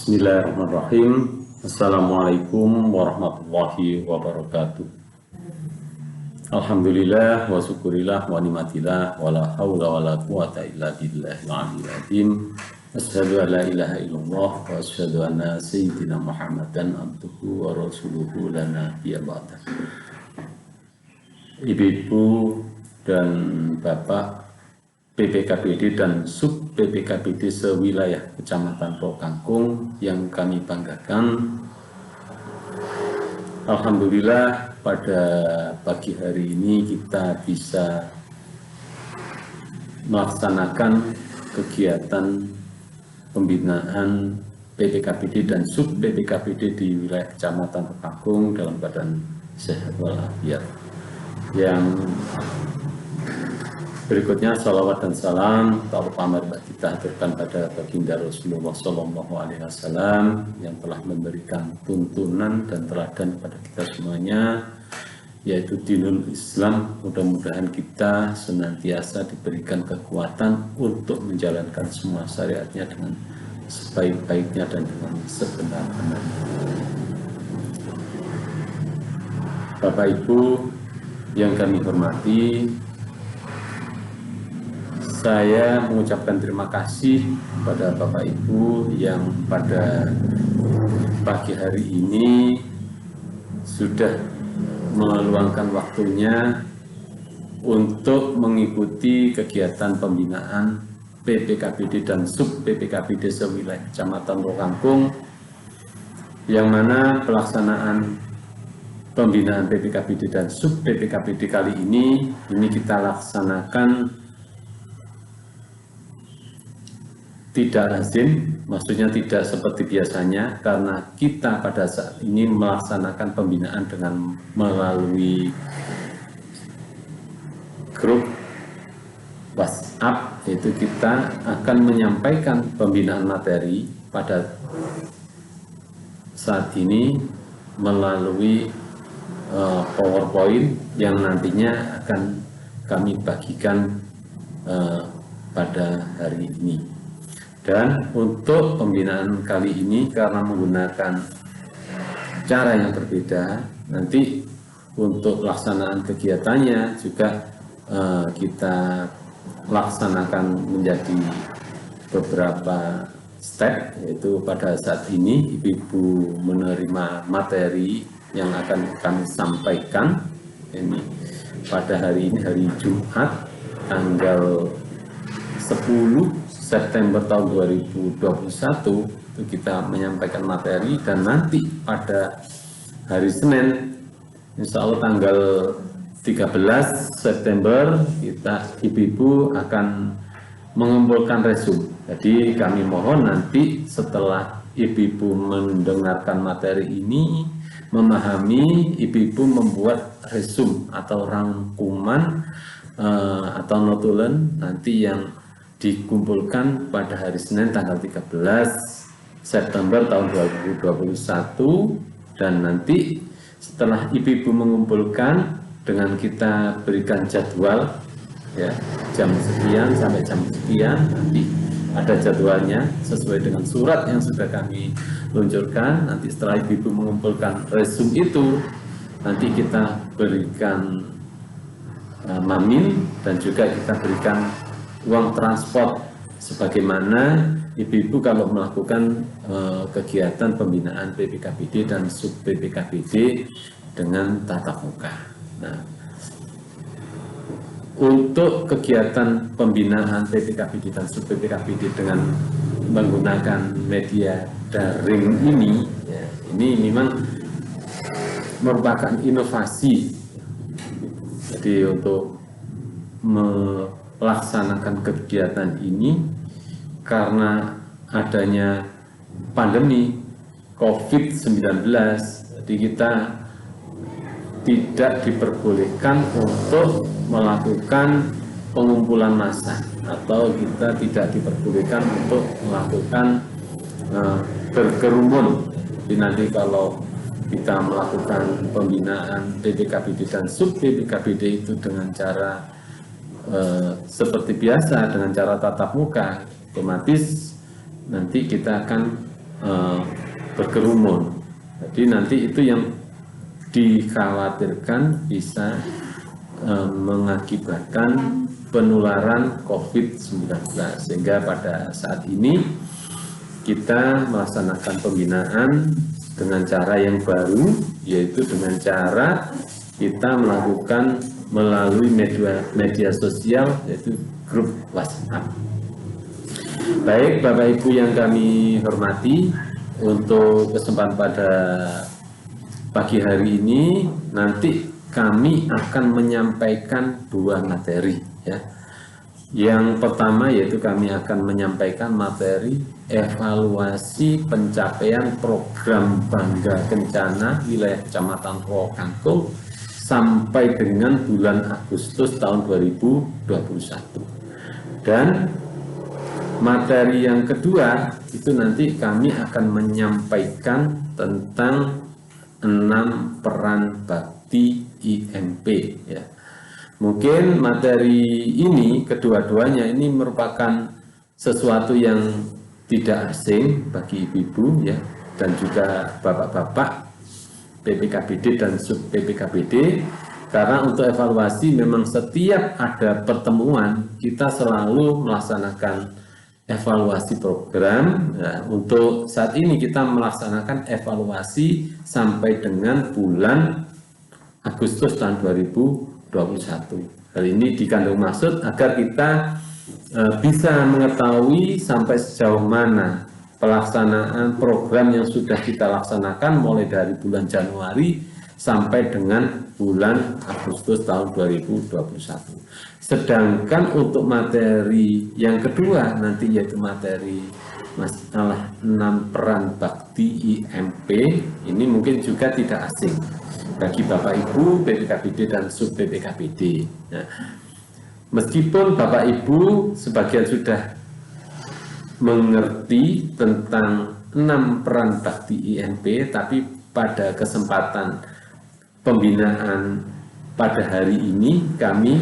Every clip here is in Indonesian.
Bismillahirrahmanirrahim. Assalamualaikum warahmatullahi wabarakatuh. Alhamdulillah wa syukurillah wa nimatillah wa la hawla wa la quwata illa billahil aliyyil azim. Asyhadu an la ilaha illallah wa asyhadu anna sayyidina Muhammadan abduhu wa rasuluhu la nabiyya ba'dah. Ibu-ibu dan bapak PPKPD dan sub PPKPD sewilayah Kecamatan Rokangkung yang kami banggakan. Alhamdulillah pada pagi hari ini kita bisa melaksanakan kegiatan pembinaan PPKPD dan sub PPKPD di wilayah Kecamatan Rokangkung dalam keadaan sehat walafiat. Yang berikutnya salawat dan salam terutama kita haturkan pada baginda Rasulullah SAW yang telah memberikan tuntunan dan teladan kepada kita semuanya, yaitu dinul Islam. Mudah-mudahan kita senantiasa diberikan kekuatan untuk menjalankan semua syariatnya dengan sebaik-baiknya dan dengan sebenar-benarnya. Bapak Ibu yang kami hormati, saya mengucapkan terima kasih kepada Bapak Ibu yang pada pagi hari ini sudah meluangkan waktunya untuk mengikuti kegiatan pembinaan PPKPD dan sub PPKPD sewilayah Kecamatan Rokangkung, yang mana pelaksanaan pembinaan PPKPD dan sub PPKPD kali ini kita laksanakan tidak lazim, maksudnya tidak seperti biasanya, karena kita pada saat ini melaksanakan pembinaan dengan melalui grup WhatsApp, yaitu kita akan menyampaikan pembinaan materi pada saat ini melalui PowerPoint yang nantinya akan kami bagikan pada hari ini. Dan untuk pembinaan kali ini karena menggunakan cara yang berbeda, nanti untuk pelaksanaan kegiatannya juga kita laksanakan menjadi beberapa step, yaitu pada saat ini ibu-ibu menerima materi yang akan kami sampaikan ini pada hari ini, hari Jumat tanggal 10 September tahun 2021 itu kita menyampaikan materi, dan nanti pada hari Senin insya Allah tanggal 13 September kita ibu-ibu akan mengumpulkan resume. Jadi kami mohon nanti setelah ibu-ibu mendengarkan materi ini, memahami, ibu-ibu membuat resume atau rangkuman atau notulen nanti yang dikumpulkan pada hari Senin tanggal 13 September tahun 2021, dan nanti setelah ibu-ibu mengumpulkan dengan kita berikan jadwal ya, jam sekian sampai jam sekian, nanti ada jadwalnya sesuai dengan surat yang sudah kami luncurkan. Nanti setelah ibu-ibu mengumpulkan resume itu, nanti kita berikan mamin dan juga kita berikan uang transport sebagaimana ibu-ibu kalau melakukan kegiatan pembinaan PPKPD dan sub PPKPD dengan tatap muka. Nah, untuk kegiatan pembinaan PPKPD dan sub PPKPD dengan menggunakan media daring ini, ya, ini memang merupakan inovasi. Jadi untuk melaksanakan kegiatan ini karena adanya pandemi COVID-19, jadi kita tidak diperbolehkan untuk melakukan pengumpulan massa, atau kita tidak diperbolehkan untuk melakukan berkerumun. Jadi nanti kalau kita melakukan pembinaan PPKPD dan sub PPKPD itu dengan cara seperti biasa, dengan cara tatap muka, otomatis nanti kita akan berkerumun. Jadi nanti itu yang dikhawatirkan bisa mengakibatkan penularan COVID-19, sehingga pada saat ini kita melaksanakan pembinaan dengan cara yang baru, yaitu dengan cara kita melakukan melalui media sosial, yaitu grup WhatsApp. Baik Bapak Ibu yang kami hormati, untuk kesempatan pada pagi hari ini nanti kami akan menyampaikan dua materi ya. Yang pertama yaitu kami akan menyampaikan materi evaluasi pencapaian program Bangga Kencana wilayah Kecamatan Rokangkung sampai dengan bulan Agustus tahun 2021. Dan materi yang kedua itu nanti kami akan menyampaikan tentang 6 peran bakti IMP ya. Mungkin materi ini kedua-duanya ini merupakan sesuatu yang tidak asing bagi ibu-ibu ya, dan juga bapak-bapak PPKBD dan sub PPKBD, karena untuk evaluasi memang setiap ada pertemuan kita selalu melaksanakan evaluasi program. Nah, untuk saat ini kita melaksanakan evaluasi sampai dengan bulan Agustus tahun 2021. Hal ini dikandung maksud agar kita bisa mengetahui sampai sejauh mana pelaksanaan program yang sudah kita laksanakan mulai dari bulan Januari sampai dengan bulan Agustus tahun 2021. Sedangkan untuk materi yang kedua nanti yaitu materi masalah 6 peran bakti IMP, ini mungkin juga tidak asing bagi Bapak Ibu PPKBD dan sub PPKBD. Nah, meskipun Bapak Ibu sebagian sudah mengerti tentang 6 peran bakti IMP, tapi pada kesempatan pembinaan pada hari ini kami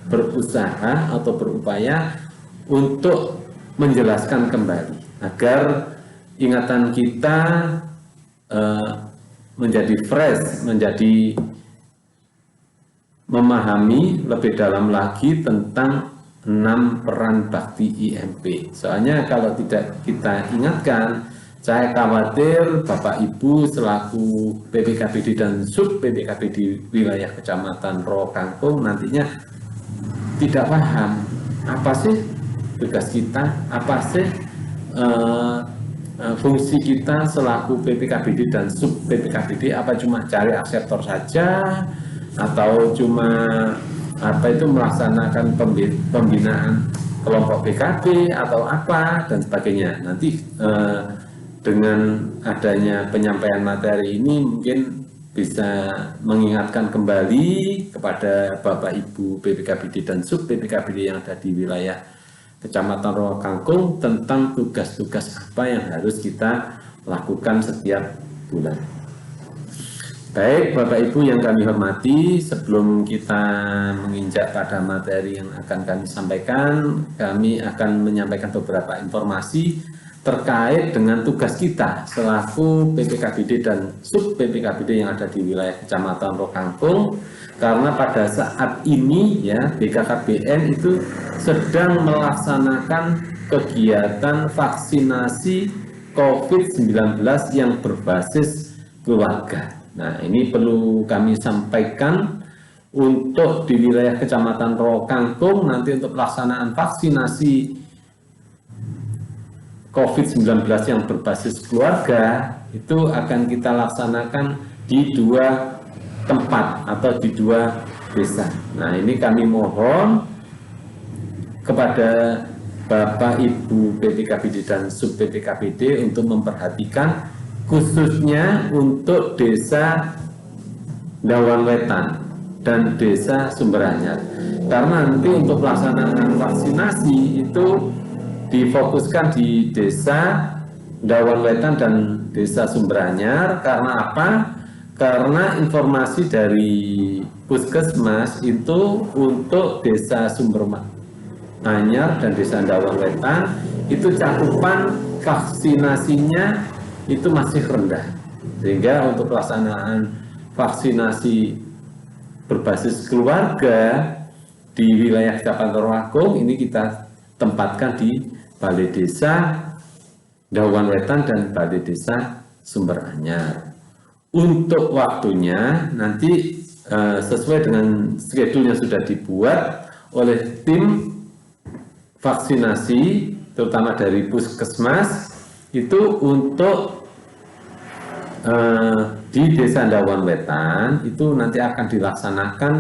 berusaha atau berupaya untuk menjelaskan kembali agar ingatan kita menjadi fresh, menjadi memahami lebih dalam lagi tentang 6 peran bakti IMP. Soalnya kalau tidak kita ingatkan, saya khawatir Bapak Ibu selaku PPKBD dan sub PPKBD wilayah Kecamatan Rokangkung nantinya tidak paham apa sih tugas kita, apa sih fungsi kita selaku PPKBD dan sub PPKBD. Apa cuma cari akseptor saja atau cuma melaksanakan pembinaan kelompok PKB atau apa dan sebagainya. Nanti dengan adanya penyampaian materi ini mungkin bisa mengingatkan kembali kepada Bapak Ibu PPKBD dan sub PPKBD yang ada di wilayah Kecamatan Rokangkung tentang tugas-tugas apa yang harus kita lakukan setiap bulan. Baik Bapak Ibu yang kami hormati, sebelum kita menginjak pada materi yang akan kami sampaikan, kami akan menyampaikan beberapa informasi terkait dengan tugas kita selaku PPKBD dan sub PPKBD yang ada di wilayah Kecamatan Rokangkung. Karena pada saat ini ya BKKBN itu sedang melaksanakan kegiatan vaksinasi COVID-19 yang berbasis keluarga. Nah, ini perlu kami sampaikan untuk di wilayah Kecamatan Rokangkung nanti untuk pelaksanaan vaksinasi COVID-19 yang berbasis keluarga itu akan kita laksanakan di 2 tempat atau di 2 desa. Nah, ini kami mohon kepada Bapak Ibu PPKBD dan sub PPKBD untuk memperhatikan khususnya untuk desa Dawangwetan dan desa Sumberanyar. Karena nanti untuk pelaksanaan vaksinasi itu difokuskan di desa Dawangwetan dan desa Sumberanyar. Karena apa? Karena informasi dari Puskesmas itu untuk desa Sumberanyar dan desa Dawangwetan itu cakupan vaksinasinya itu masih rendah, sehingga untuk pelaksanaan vaksinasi berbasis keluarga di wilayah Kecamatan Tulungagung ini kita tempatkan di Balai Desa Dawan Wetan dan Balai Desa Sumber Anyar. Untuk waktunya nanti sesuai dengan schedule yang sudah dibuat oleh tim vaksinasi, terutama dari Puskesmas, itu untuk di Desa Dawan Wetan itu nanti akan dilaksanakan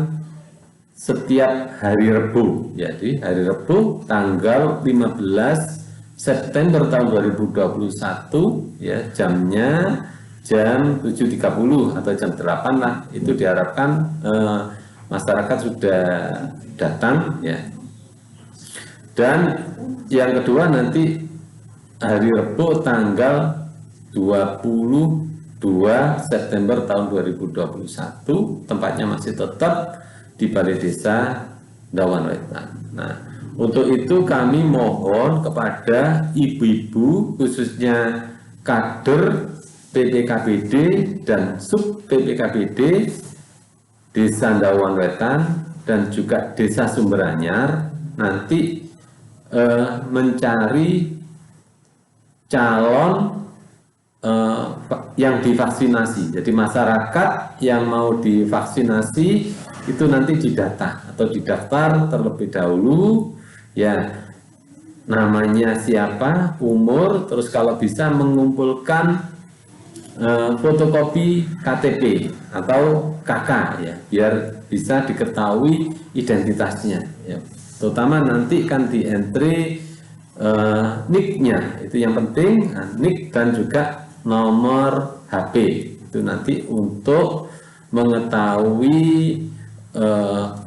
setiap hari Rebu. Jadi hari Rebu tanggal 15 September tahun 2021 ya, jamnya jam 7.30 atau jam 8 lah, itu diharapkan masyarakat sudah datang ya. Dan yang kedua nanti hari Rebu tanggal 22 September tahun 2021, tempatnya masih tetap di Balai Desa Dawan Wetan. Nah, untuk itu kami mohon kepada ibu-ibu, khususnya kader PPKBD dan sub PPKBD Desa Dawan Wetan dan juga Desa Sumber Anyar, nanti mencari calon yang divaksinasi. Jadi masyarakat yang mau divaksinasi itu nanti didata atau didaftar terlebih dahulu ya, namanya siapa, umur, terus kalau bisa mengumpulkan fotokopi KTP atau KK ya, biar bisa diketahui identitasnya ya. Terutama nanti kan di entry NIK-nya, itu yang penting, NIK dan juga nomor HP, itu nanti untuk mengetahui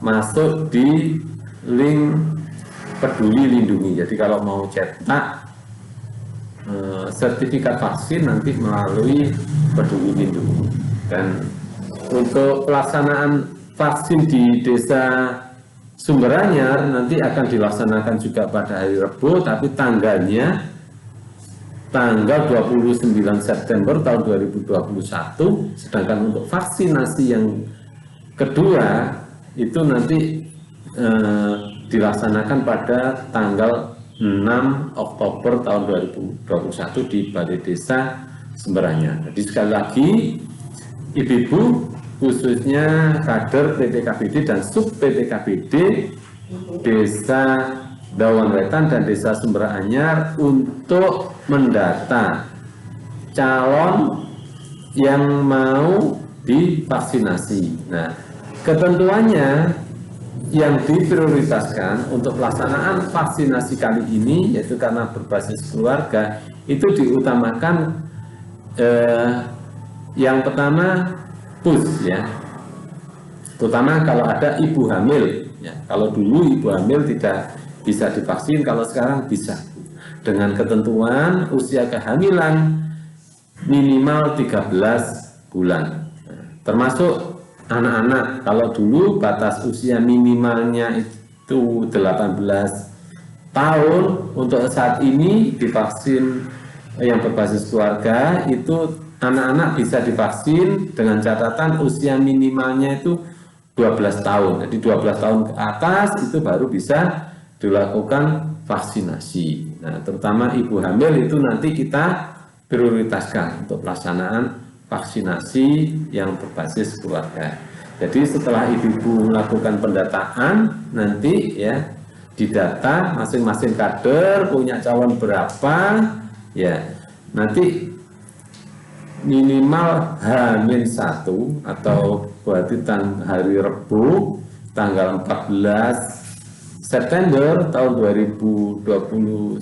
masuk di link Peduli Lindungi. Jadi kalau mau cetak sertifikat vaksin nanti melalui Peduli Lindungi. Dan untuk pelaksanaan vaksin di Desa Sumber Anyar nanti akan dilaksanakan juga pada hari Rabu, tapi tanggalnya tanggal 29 September tahun 2021, sedangkan untuk vaksinasi yang kedua itu nanti dilaksanakan pada tanggal 6 Oktober tahun 2021 di Balai Desa Sumber Anyar. Jadi sekali lagi, ibu-ibu khususnya kader PPKBD dan sub PPKBD Desa Dawan Wetan dan Desa Sumber Anyar untuk mendata calon yang mau divaksinasi. Nah, ketentuannya yang diprioritaskan untuk pelaksanaan vaksinasi kali ini, yaitu karena berbasis keluarga, itu diutamakan yang pertama PUS ya, terutama kalau ada ibu hamil ya. Kalau dulu ibu hamil tidak bisa divaksin, kalau sekarang bisa, dengan ketentuan usia kehamilan minimal 13 bulan, termasuk anak-anak. Kalau dulu batas usia minimalnya itu 18 tahun, untuk saat ini divaksin yang berbasis keluarga itu anak-anak bisa divaksin dengan catatan usia minimalnya itu 12 tahun. Jadi 12 tahun ke atas itu baru bisa dilakukan vaksinasi. Nah, terutama ibu hamil itu nanti kita prioritaskan untuk pelaksanaan vaksinasi yang berbasis keluarga. Jadi setelah ibu-ibu melakukan pendataan, nanti ya didata masing-masing kader punya calon berapa, ya nanti minimal H-1 atau berarti hari Rabu tanggal 14 September tahun 2021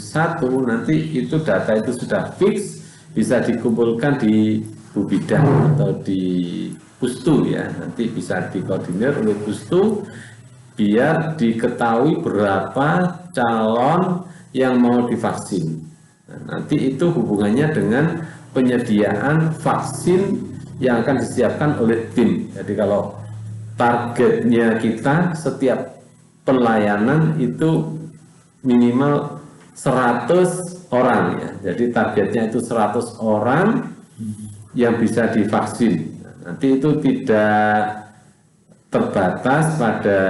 nanti itu data itu sudah fix, bisa dikumpulkan di Bubidang atau di Pustu ya, nanti bisa dikoordinir oleh Pustu biar diketahui berapa calon yang mau divaksin. Nah, nanti itu hubungannya dengan penyediaan vaksin yang akan disiapkan oleh tim. Jadi kalau targetnya kita setiap pelayanan itu minimal 100 orang ya. Jadi targetnya itu 100 orang yang bisa divaksin. Nanti itu tidak terbatas pada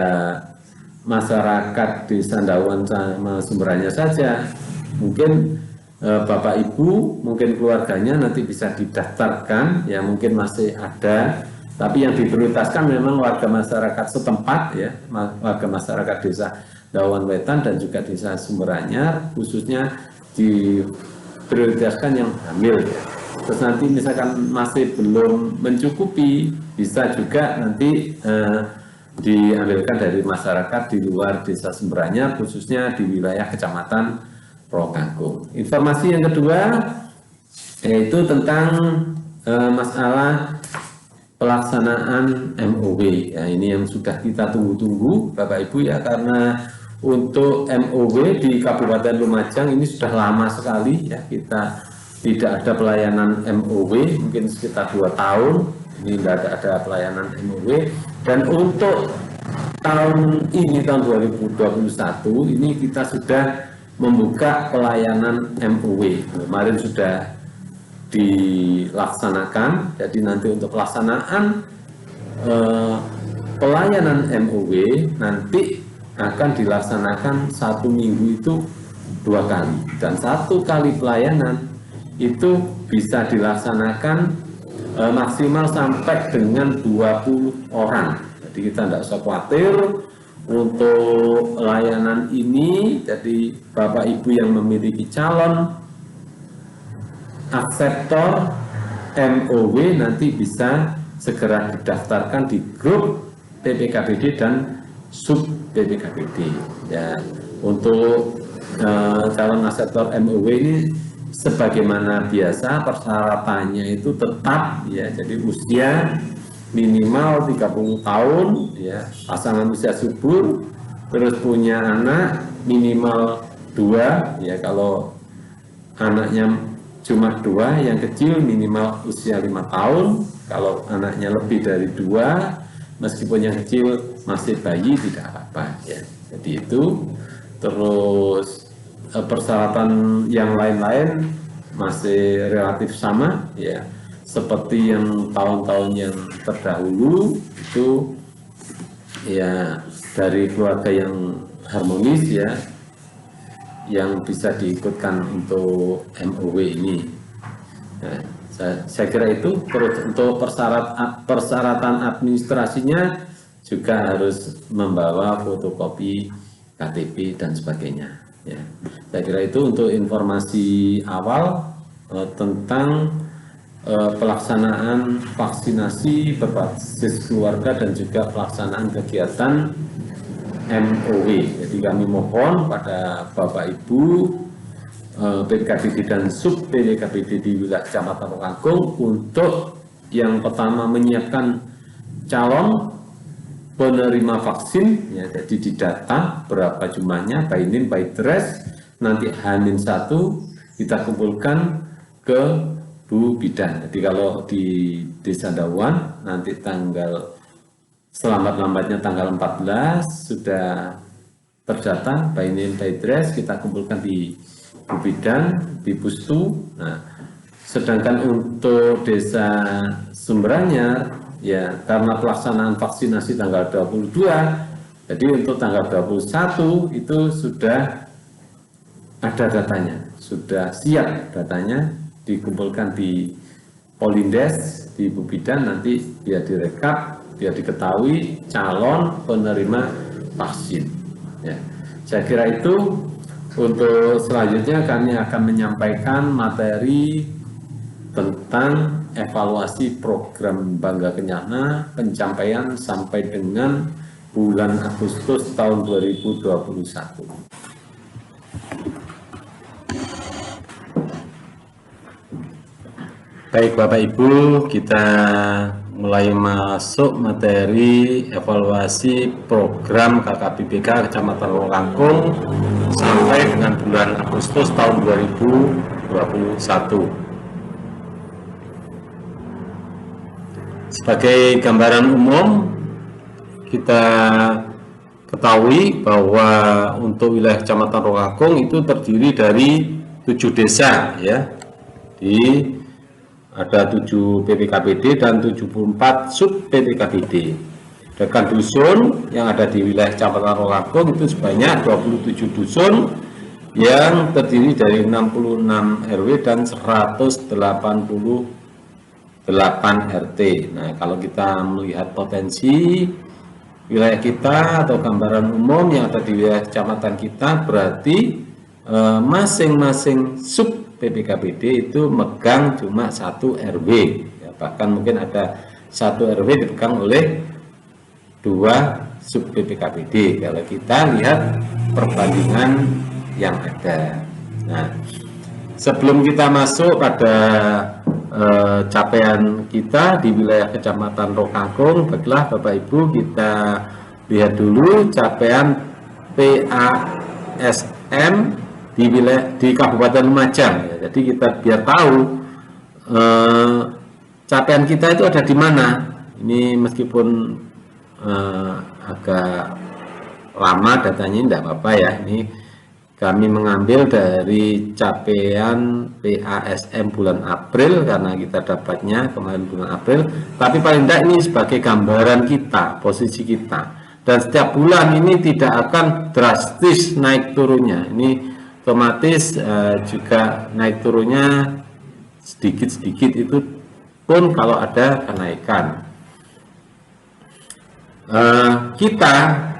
masyarakat di Sandawan sama Sumberanya saja. Mungkin Bapak Ibu, mungkin keluarganya nanti bisa didaftarkan, ya mungkin masih ada, tapi yang diprioritaskan memang warga masyarakat setempat, ya, warga masyarakat desa Dawan Wetan dan juga desa Sumberanyar, khususnya diprioritaskan yang hamil. Ya. Terus nanti misalkan masih belum mencukupi, bisa juga nanti diambilkan dari masyarakat di luar desa Sumberanyar, khususnya di wilayah Kecamatan Rokangkung. Informasi yang kedua yaitu tentang masalah pelaksanaan MOW. Ya, ini yang sudah kita tunggu-tunggu Bapak Ibu ya, karena untuk MOW di Kabupaten Lumajang ini sudah lama sekali ya, kita tidak ada pelayanan MOW mungkin sekitar 2 tahun ini tidak ada pelayanan MOW, dan untuk tahun ini tahun 2021 ini kita sudah membuka pelayanan MOW. Kemarin sudah dilaksanakan, jadi nanti untuk pelaksanaan pelayanan MOW nanti akan dilaksanakan 1 minggu itu 2 kali, dan 1 kali pelayanan itu bisa dilaksanakan maksimal sampai dengan 20 orang. Jadi kita tidak usah khawatir untuk layanan ini. Jadi Bapak Ibu yang memiliki calon akseptor MOW nanti bisa segera didaftarkan di grup PPKBD dan sub PPKBD. Ya, untuk calon akseptor MOW ini sebagaimana biasa persyaratannya itu tetap ya, jadi usia minimal 30 tahun ya, pasangan usia subur, terus punya anak minimal 2 ya, kalau anaknya cuma 2 yang kecil minimal usia 5 tahun, kalau anaknya lebih dari 2 meskipun yang kecil masih bayi tidak apa-apa ya. Jadi itu terus persyaratan yang lain-lain masih relatif sama ya, seperti yang tahun-tahun yang terdahulu itu ya, dari keluarga yang harmonis ya, yang bisa diikutkan untuk MOW ini. Nah, saya kira itu. Untuk persyaratan administrasinya juga harus membawa fotokopi KTP dan sebagainya. Ya, saya kira itu untuk informasi awal tentang pelaksanaan vaksinasi berbasis keluarga dan juga pelaksanaan kegiatan MOW. Jadi kami mohon pada Bapak Ibu PPKBD dan sub PPKBD di wilayah Kecamatan Rokangkung untuk yang pertama menyiapkan calon penerima vaksin ya, jadi didata berapa jumlahnya, by name by address, nanti H-1 kita kumpulkan ke Bu Bidan. Jadi kalau di Desa Dawan nanti tanggal selambat-lambatnya tanggal 14 sudah terdata by name by address, kita kumpulkan di Bu Bidan, di Pustu. Nah, sedangkan untuk Desa Sumberanyar ya, karena pelaksanaan vaksinasi tanggal 22, jadi untuk tanggal 21 itu sudah ada datanya, sudah siap datanya, dikumpulkan di Polindes, di Bu Bidan, nanti biar direkap, biar diketahui calon penerima vaksin. Ya, saya kira itu. Untuk selanjutnya kami akan menyampaikan materi tentang evaluasi program Bangga Kenyana pencapaian sampai dengan bulan Agustus tahun 2021. Baik Bapak Ibu, kita mulai masuk materi evaluasi program KKBBK Kecamatan Rokangkung sampai dengan bulan Agustus tahun 2021. Sebagai gambaran umum, kita ketahui bahwa untuk wilayah Kecamatan Rokangkung itu terdiri dari 7 desa ya. Ada 7 PPKPD dan 74 sub PPKPD. Sedangkan dusun yang ada di wilayah Kecamatan Rokagung itu sebanyak 27 dusun yang terdiri dari 66 RW dan 188 RT. Nah, kalau kita melihat potensi wilayah kita atau gambaran umum yang ada di wilayah kecamatan kita, berarti masing-masing sub PPKPD itu megang cuma 1 RW ya, bahkan mungkin ada 1 RW dipegang oleh 2 sub PPKPD kalau kita lihat perbandingan yang ada. Nah, sebelum kita masuk pada capaian kita di wilayah Kecamatan Rokagung, baiklah Bapak Ibu, kita lihat dulu capaian PASM di wilayah di Kabupaten Lumajang ya. Jadi kita biar tahu capaian kita itu ada di mana. Ini meskipun agak lama datanya, tidak apa-apa ya. Ini kami mengambil dari capaian PASM bulan April karena kita dapatnya kemarin bulan April, tapi paling tidak ini sebagai gambaran kita, posisi kita. Dan setiap bulan ini tidak akan drastis naik turunnya. Ini otomatis juga naik turunnya sedikit-sedikit, itu pun kalau ada kenaikan. Kita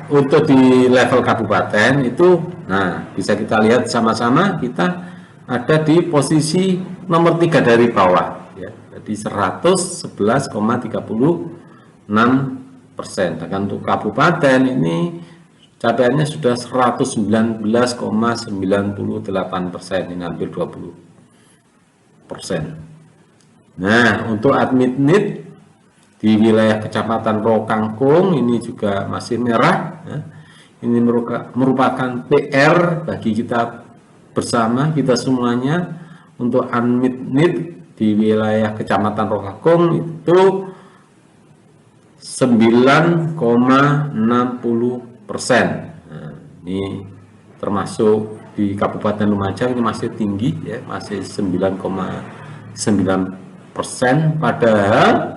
untuk di level kabupaten itu, nah bisa kita lihat sama-sama, kita ada di posisi nomor 3 dari bawah ya, jadi 111,36%. Dan untuk kabupaten ini capaiannya sudah 119,98%, ini hampir 20%. Nah, untuk admit NIT di wilayah Kecamatan Rokagung ini juga masih merah ya. Ini merupakan PR bagi kita bersama, kita semuanya, untuk admit NIT di wilayah Kecamatan Rokagung itu 9,60%. Nah, ini termasuk di Kabupaten Lumajang ini masih tinggi ya, masih 9,9%. Padahal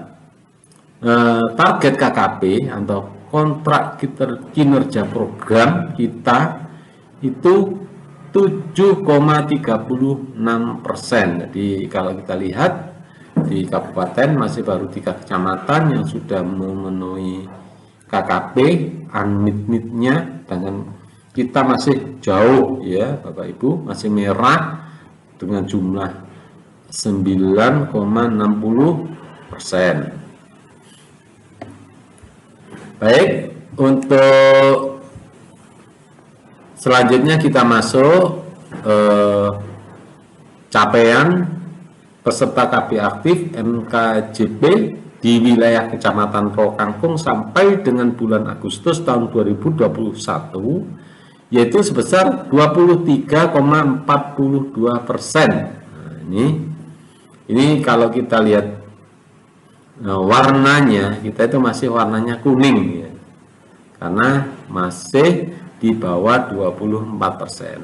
target KKP atau kontrak kinerja program kita itu 7,36%. Jadi kalau kita lihat di kabupaten masih baru 3 kecamatan yang sudah memenuhi KKP unmit-mitnya, dengan kita masih jauh ya Bapak Ibu, masih merah dengan jumlah 9,60%. Baik, untuk selanjutnya kita masuk capaian peserta KB aktif MKJP di wilayah Kecamatan Rokagung sampai dengan bulan Agustus tahun 2021, yaitu sebesar 23,42%. Nah, ini kalau kita lihat warnanya, kita itu masih warnanya kuning ya, karena masih di bawah 24%.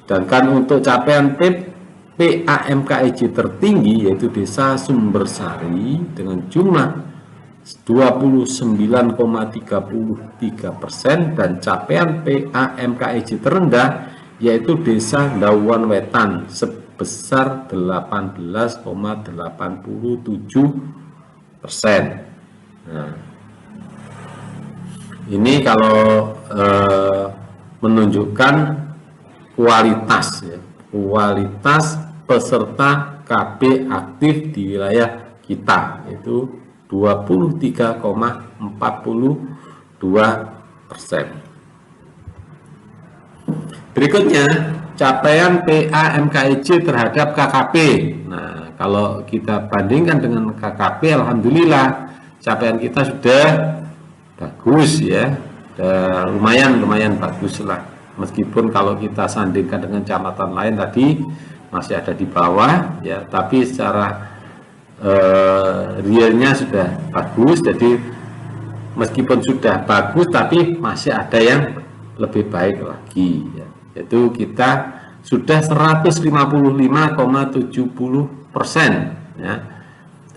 Sedangkan untuk capaian PAMKIJ tertinggi yaitu Desa Sumbersari dengan jumlah 29,33%, dan capaian PAMKIJ terendah yaitu Desa Dawan Wetan sebesar 18,87%. Nah, ini kalau menunjukkan kualitas ya, kualitas peserta KB aktif di wilayah kita itu 23,42%. Berikutnya capaian PAMKIJ terhadap KKP. Nah, kalau kita bandingkan dengan KKP, alhamdulillah capaian kita sudah bagus ya, lumayan bagus lah. Meskipun kalau kita sandingkan dengan kecamatan lain tadi masih ada di bawah ya, tapi secara realnya sudah bagus. Jadi meskipun sudah bagus tapi masih ada yang lebih baik lagi ya. Yaitu kita sudah 155,70%, ya.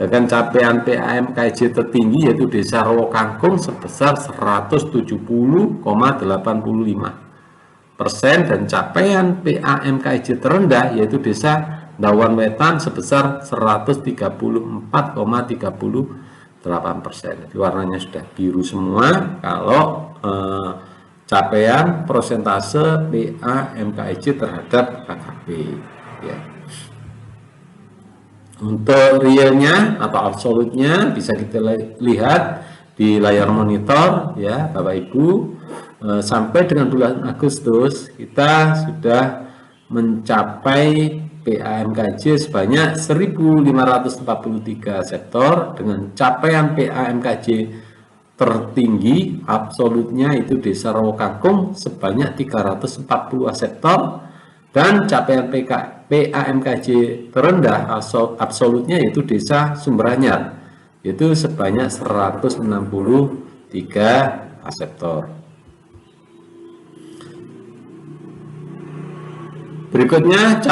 Dengan capaian PAMKJ tertinggi yaitu Desa Rowokangkung sebesar 170,85%, dan capaian PAMKJ terendah yaitu Desa Dawan Wetan sebesar 134,38%. Jadi warnanya sudah biru semua kalau capaian persentase PAMKJ terhadap KKP, ya. Untuk realnya atau absolutnya bisa kita lihat di layar monitor, ya Bapak Ibu. Sampai dengan bulan Agustus kita sudah mencapai PAMKJ sebanyak 1.543 sektor, dengan capaian PAMKJ tertinggi absolutnya itu Desa Rowokangkung sebanyak 340 sektor, dan capaian PAMKJ terendah absolutnya yaitu Desa Sumberanyar yaitu sebanyak 163 sektor. Berikutnya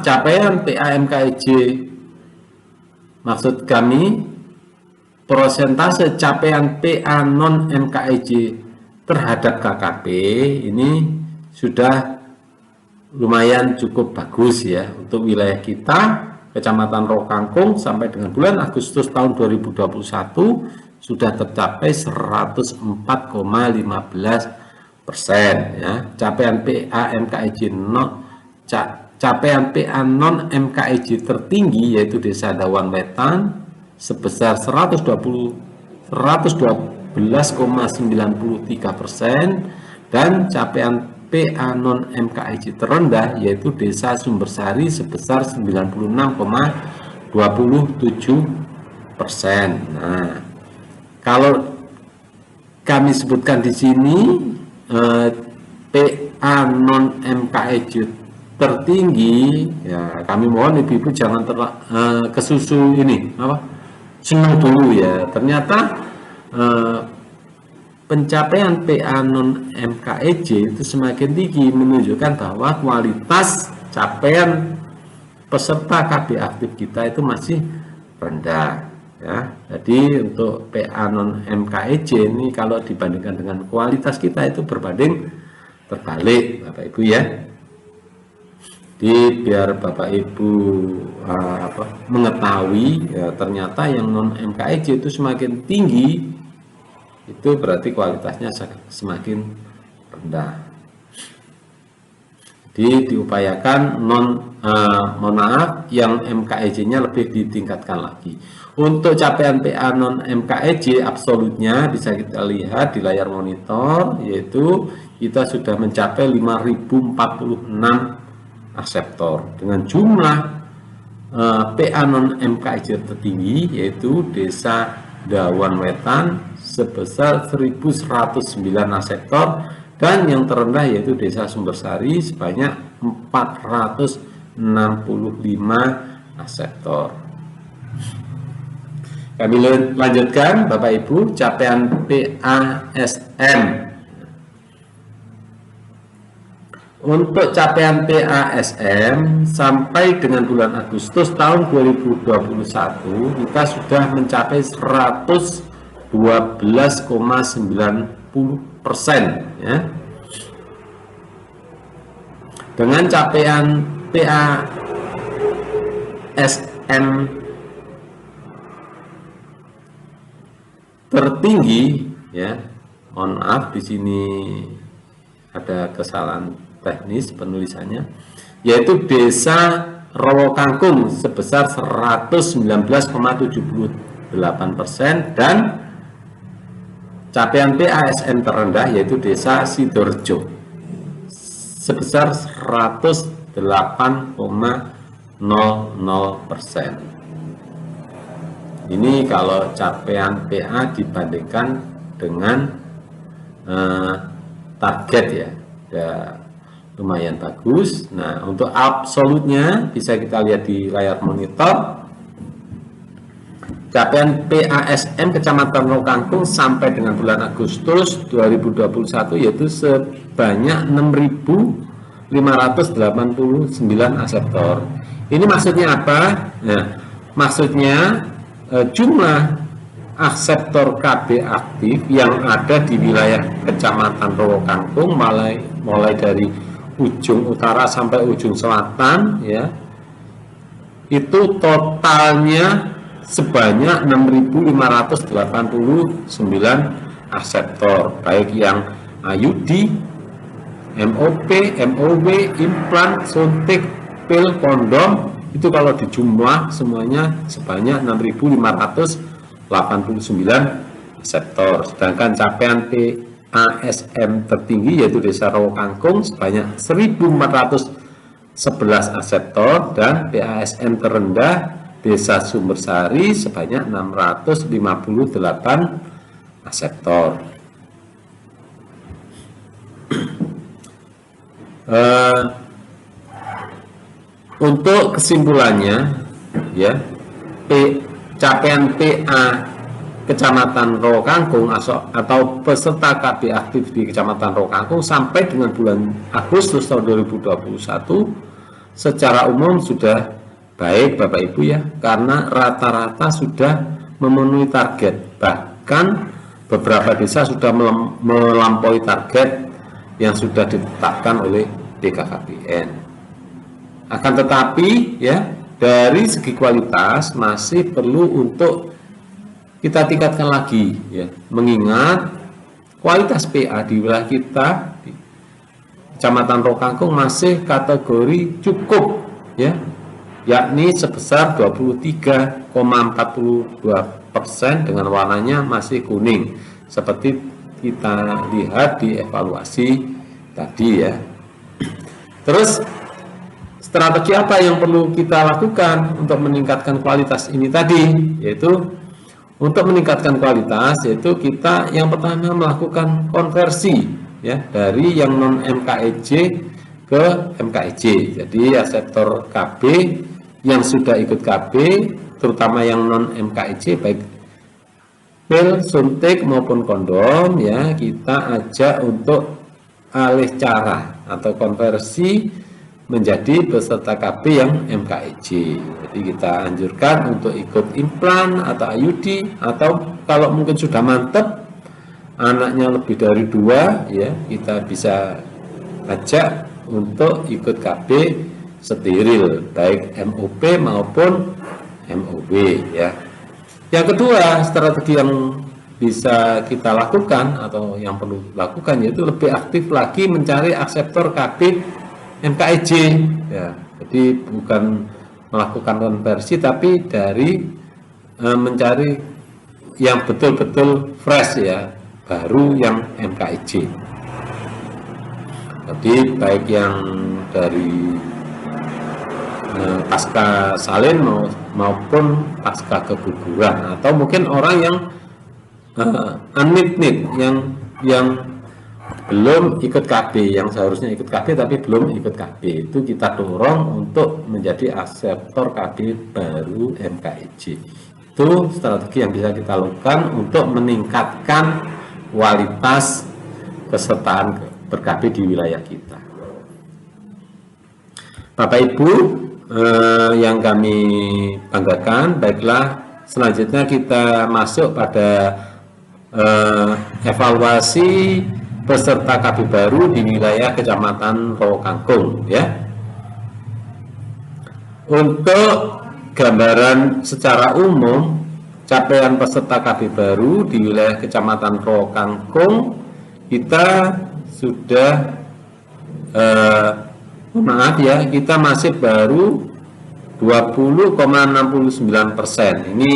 capaian PAMKJ, maksud kami persentase capaian PA non MKIJ terhadap KKP ini sudah lumayan cukup bagus, ya, untuk wilayah kita, Kecamatan Rowokangkung sampai dengan bulan Agustus tahun 2021 sudah tercapai 104,15%, ya. Capaian PA non MKIJ tertinggi yaitu Desa Dawan Wetan sebesar 112,93%, dan capaian PA non MKIJ terendah yaitu Desa Sumbersari sebesar 96,27%. Nah, kalau kami sebutkan di sini PA non MKIJ tertinggi, ya kami mohon ibu-ibu jangan kesusu ini senang dulu, ya. Ternyata pencapaian PA non MKIJ itu semakin tinggi, menunjukkan bahwa kualitas capaian peserta KB aktif kita itu masih rendah, ya. Jadi untuk PA non MKIJ ini kalau dibandingkan dengan kualitas kita itu berbanding terbalik, Bapak Ibu, ya. Jadi biar Bapak Ibu mengetahui, ya, ternyata yang non MKIJ itu semakin tinggi, itu berarti kualitasnya semakin rendah. Jadi diupayakan yang MKIJ-nya lebih ditingkatkan lagi. Untuk capaian PA non MKIJ absolutnya bisa kita lihat di layar monitor, yaitu kita sudah mencapai 5.046 sektor dengan jumlah PA non MKIJ tertinggi yaitu Desa Dawan Wetan sebesar 1.109 sektor, dan yang terendah yaitu Desa Sumbersari sebanyak 465 sektor. Kami lanjutkan Bapak Ibu, capaian PASM. Untuk capaian PASM sampai dengan bulan Agustus tahun 2021 kita sudah mencapai 112,90%, ya. Dengan capaian PASM tertinggi, ya. Mohon maaf di sini ada kesalahan teknis penulisannya, yaitu Desa Rowokangkung sebesar 119,78%, dan capaian PASM terendah yaitu Desa Sidoarjo sebesar 108,00%. Ini kalau capaian PA dibandingkan dengan target, ya, lumayan bagus. Nah, untuk absolutnya bisa kita lihat di layar monitor. Capaian PASM Kecamatan Rowokangkung sampai dengan bulan Agustus 2021 yaitu sebanyak 6.000 589 aseptor. Ini maksudnya apa? Nah, maksudnya jumlah aseptor KB aktif yang ada di wilayah Kecamatan Rowo Kangkung mulai dari ujung utara sampai ujung selatan ya, itu totalnya sebanyak 6.589 aseptor, baik yang IUD, MOP, MOW, implan, suntik, pil, kondom, itu kalau dijumlah semuanya sebanyak 6.589 aseptor. Sedangkan capaian PASM tertinggi yaitu Desa Rowo Kangkung sebanyak 1.411 aseptor, dan PASM terendah Desa Sumbersari sebanyak 658 aseptor. Untuk kesimpulannya ya, capaian PA Kecamatan Rowo Kangkung atau peserta KB aktif di Kecamatan Rowo Kangkung sampai dengan bulan Agustus tahun 2021 secara umum sudah baik Bapak Ibu ya, karena rata-rata sudah memenuhi target, bahkan beberapa desa sudah melampaui target yang sudah ditetapkan oleh BKKBN. Akan tetapi ya, dari segi kualitas masih perlu untuk kita tingkatkan lagi ya, mengingat kualitas PA di wilayah kita di Kecamatan Rowo Kangkung masih kategori cukup ya, yakni sebesar 23,42% dengan warnanya masih kuning seperti kita lihat di evaluasi tadi ya. Terus strategi apa yang perlu kita lakukan untuk meningkatkan kualitas ini tadi? Yaitu untuk meningkatkan kualitas, yaitu kita yang pertama melakukan konversi ya, dari yang non MKEJ ke MKEJ. Jadi aseptor KB yang sudah ikut KB, terutama yang non MKEJ baik pil, suntik maupun kondom ya, kita ajak untuk alih cara atau konversi menjadi peserta KB yang MKEJ. Jadi kita anjurkan untuk ikut implan atau IUD, atau kalau mungkin sudah mantap anaknya lebih dari 2 ya, kita bisa ajak untuk ikut KB steril baik MOP maupun MOW ya. Yang kedua, strategi yang bisa kita lakukan atau yang perlu lakukan yaitu lebih aktif lagi mencari aseptor KB MKEJ ya. Jadi bukan melakukan konversi, tapi dari mencari yang betul-betul fresh ya, baru yang MKEJ. Jadi baik yang dari pasca salin maupun pasca keguguran, atau mungkin orang yang unmit yang belum ikut KB, yang seharusnya ikut KB tapi belum ikut KB, itu kita dorong untuk menjadi aseptor KB baru MKEJ. Itu strategi yang bisa kita lakukan untuk meningkatkan kualitas pesertaan ber-KB di wilayah kita. Bapak Ibu yang kami banggakan, baiklah selanjutnya kita masuk pada evaluasi peserta KB baru di wilayah Kecamatan Rowo Kangkung ya. Untuk gambaran secara umum capaian peserta KB baru di wilayah Kecamatan Rowo Kangkung, kita sudah maaf ya, kita masih baru 20,69%. Ini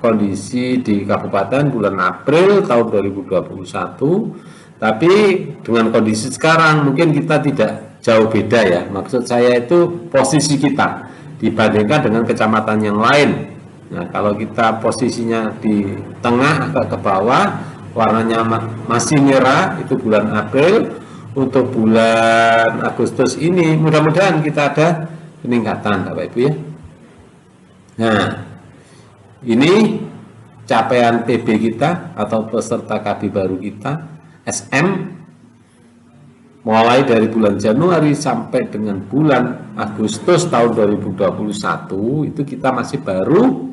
kondisi di Kabupaten bulan April tahun 2021. Tapi dengan kondisi sekarang mungkin kita tidak jauh beda ya. Maksud saya itu posisi kita dibandingkan dengan kecamatan yang lain. Nah, kalau kita posisinya di tengah agak ke bawah, warnanya masih merah, itu bulan April. Untuk bulan Agustus ini mudah-mudahan kita ada peningkatan Bapak Ibu ya. Nah, ini capaian PB kita atau peserta KB baru kita SM mulai dari bulan Januari sampai dengan bulan Agustus tahun 2021 itu kita masih baru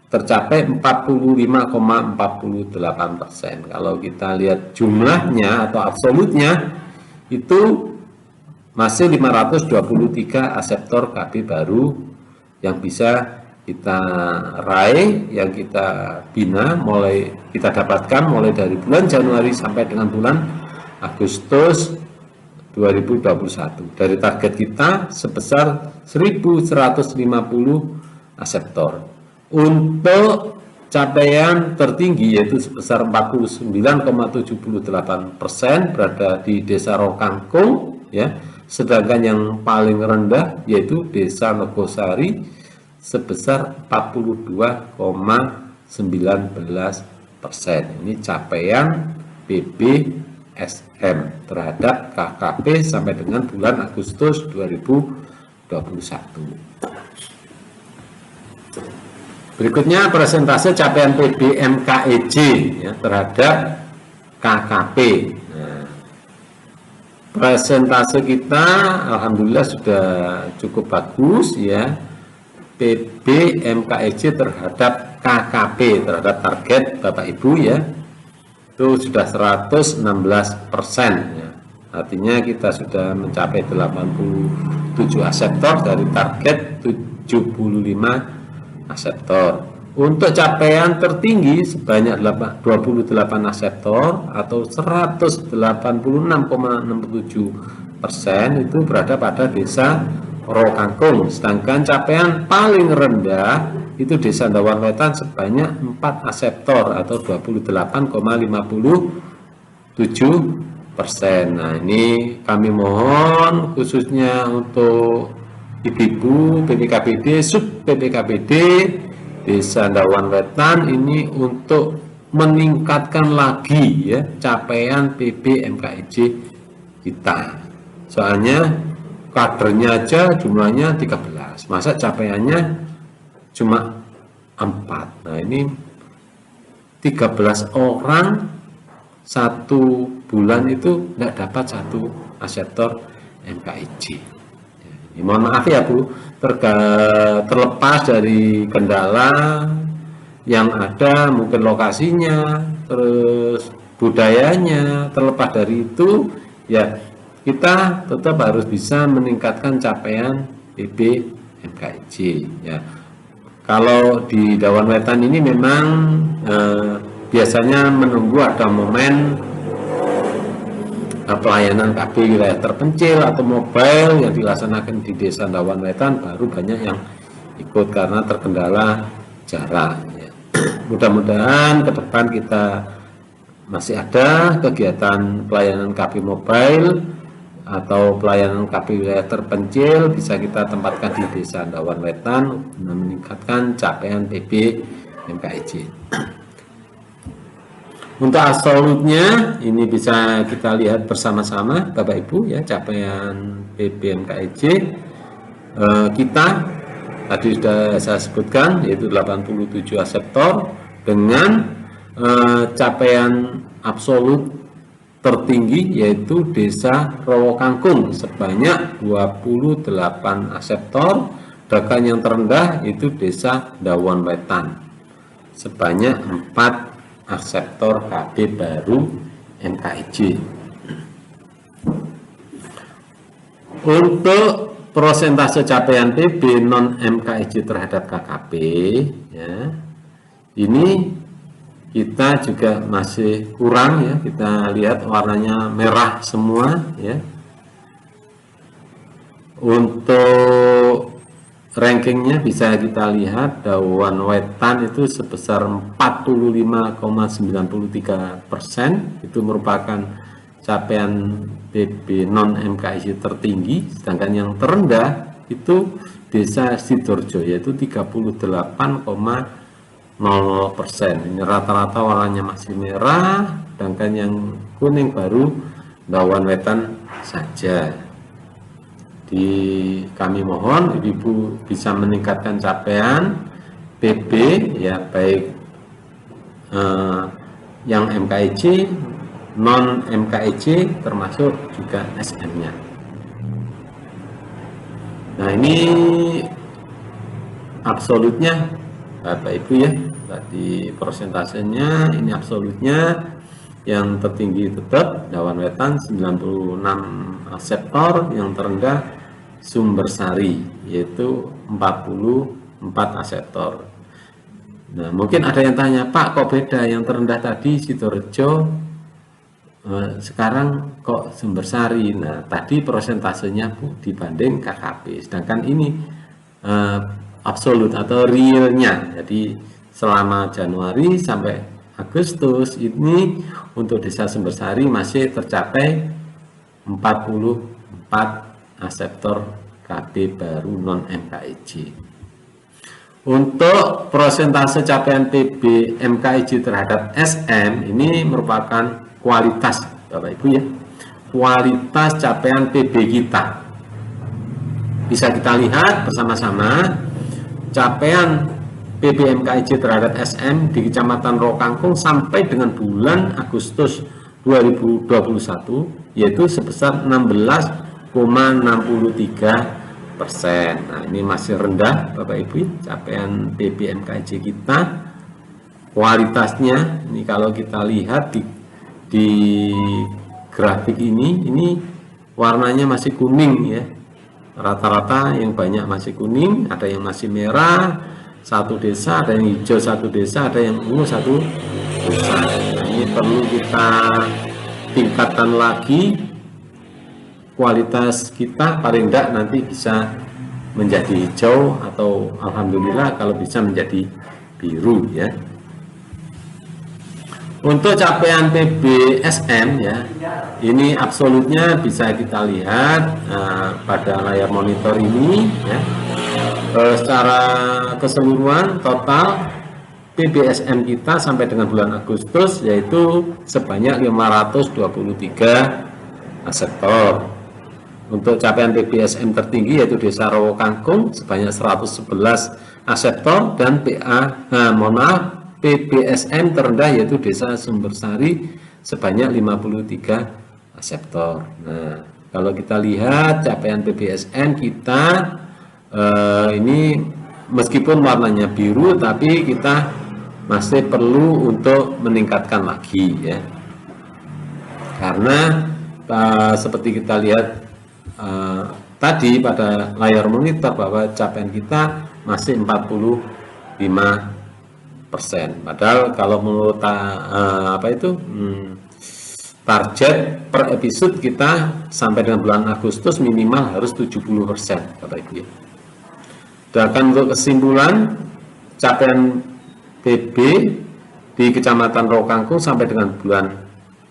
tercapai 45,48%. Kalau kita lihat jumlahnya atau absolutnya itu masih 523 aseptor KB baru yang bisa kita raih, yang kita bina, mulai kita dapatkan mulai dari bulan Januari sampai dengan bulan Agustus 2021. Dari target kita sebesar 1.150 aseptor. Untuk capaian tertinggi yaitu sebesar 49,78% berada di Desa Rokangkung, ya. Sedangkan yang paling rendah yaitu Desa Nogosari sebesar 42,19%. Ini capaian PBSM terhadap KKP sampai dengan bulan Agustus 2021. Berikutnya presentase capaian PBMKEJ ya, terhadap KKP. Nah, presentase kita alhamdulillah sudah cukup bagus ya. PBMKEJ terhadap KKP, terhadap target Bapak Ibu ya, itu sudah 116% ya. Artinya kita sudah mencapai 87 aseptor dari target 75 aseptor. Untuk capaian tertinggi sebanyak 28 aseptor atau 186,67% itu berada pada Desa Rokangkung. Sedangkan capaian paling rendah itu Desa Ndawan Wetan sebanyak 4 aseptor atau 28,57%. Nah, ini kami mohon khususnya untuk ibu-ibu PPKBD, sub PPKBD Desa Ndawan Wetan ini untuk meningkatkan lagi ya capaian PBMKEJ kita. Soalnya kadernya aja jumlahnya 13, masa capaiannya cuma 4. Nah, ini 13 orang satu bulan itu tidak dapat satu aseptor MKEJ. Ya, mohon maaf ya Bu, terlepas dari kendala yang ada, mungkin lokasinya, terus budayanya, terlepas dari itu ya kita tetap harus bisa meningkatkan capaian PBMKEJ ya. Kalau di Ndawan Wetan ini memang biasanya menunggu ada momen pelayanan KB wilayah terpencil atau mobile yang dilaksanakan di Desa Ndawan Wetan, baru banyak yang ikut karena terkendala jarak ya. Mudah-mudahan ke depan kita masih ada kegiatan pelayanan KB mobile atau pelayanan KB wilayah terpencil bisa kita tempatkan di Desa Ndawan Wetan untuk meningkatkan capaian PBMKEJ. Untuk absolutnya ini bisa kita lihat bersama-sama Bapak Ibu ya, capaian PBMKEJ kita tadi sudah saya sebutkan yaitu 87 aseptor dengan capaian absolut tertinggi yaitu Desa Rokangkung sebanyak 28 aseptor, sedangkan yang terendah itu Desa Ndawan Wetan sebanyak 4 aseptor KB baru MKEJ. Untuk persentase capaian PB non MKEJ terhadap KKP ya, ini kita juga masih kurang ya, kita lihat warnanya merah semua ya. Untuk rankingnya bisa kita lihat Ndawan Wetan itu sebesar 45,93%, itu merupakan capaian PB non MKEJ tertinggi. Sedangkan yang terendah itu Desa Sidorjo yaitu 38,0%. Ini rata-rata warnanya masih merah, sedangkan yang kuning baru Ndawan Wetan saja. Kami mohon ibu-ibu bisa meningkatkan capaian PB ya, baik yang MKEJ non MKEC termasuk juga SM-nya. Nah, ini absolutnya Bapak Ibu ya, tadi persentasenya ini absolutnya yang tertinggi tetap Dawan Wetan 96 aseptor, yang terendah Sumbersari yaitu 44 aseptor. Nah, mungkin ada yang tanya, Pak, kok beda, yang terendah tadi Sidorejo, sekarang kok Sumbersari? Nah, tadi prosentasenya Bu dibanding KKP, sedangkan ini absolut atau realnya. Jadi selama Januari sampai Agustus ini untuk Desa Sumbersari masih tercapai 44 aseptor KB baru non MKEJ. Untuk persentase capaian PB MKEJ terhadap SM ini merupakan kualitas Bapak Ibu ya, kualitas capaian PB kita. Bisa kita lihat bersama-sama capaian PB MKEJ terhadap SM di Kecamatan Rokangkung sampai dengan bulan Agustus 2021 yaitu sebesar 16,63%. Nah, ini masih rendah Bapak Ibu capaian PB MKEJ kita. Kualitasnya ini kalau kita lihat di grafik ini warnanya masih kuning ya. Rata-rata yang banyak masih kuning, ada yang masih merah satu desa, ada yang hijau satu desa, ada yang ungu satu desa. Nah, ini perlu kita tingkatkan lagi kualitas kita, paling tidak nanti bisa menjadi hijau atau alhamdulillah kalau bisa menjadi biru ya. Untuk capaian PBSM ya, ini absolutnya bisa kita lihat pada layar monitor ini ya. Secara keseluruhan total PBSM kita sampai dengan bulan Agustus yaitu sebanyak 523 aseptor. Untuk capaian PBSM tertinggi yaitu Desa Rokangkung sebanyak 111 aseptor dan PBSM terendah yaitu Desa Sumbersari sebanyak 53 aseptor. Nah, kalau kita lihat capaian PBSM kita ini meskipun warnanya biru tapi kita masih perlu untuk meningkatkan lagi ya. Karena seperti kita lihat tadi pada layar monitor bahwa capaian kita masih 45%. Padahal kalau menurut target per episode kita sampai dengan bulan Agustus minimal harus 70% Bapak Ibu ya. Dan untuk kesimpulan capaian PB di Kecamatan Rokangkung sampai dengan bulan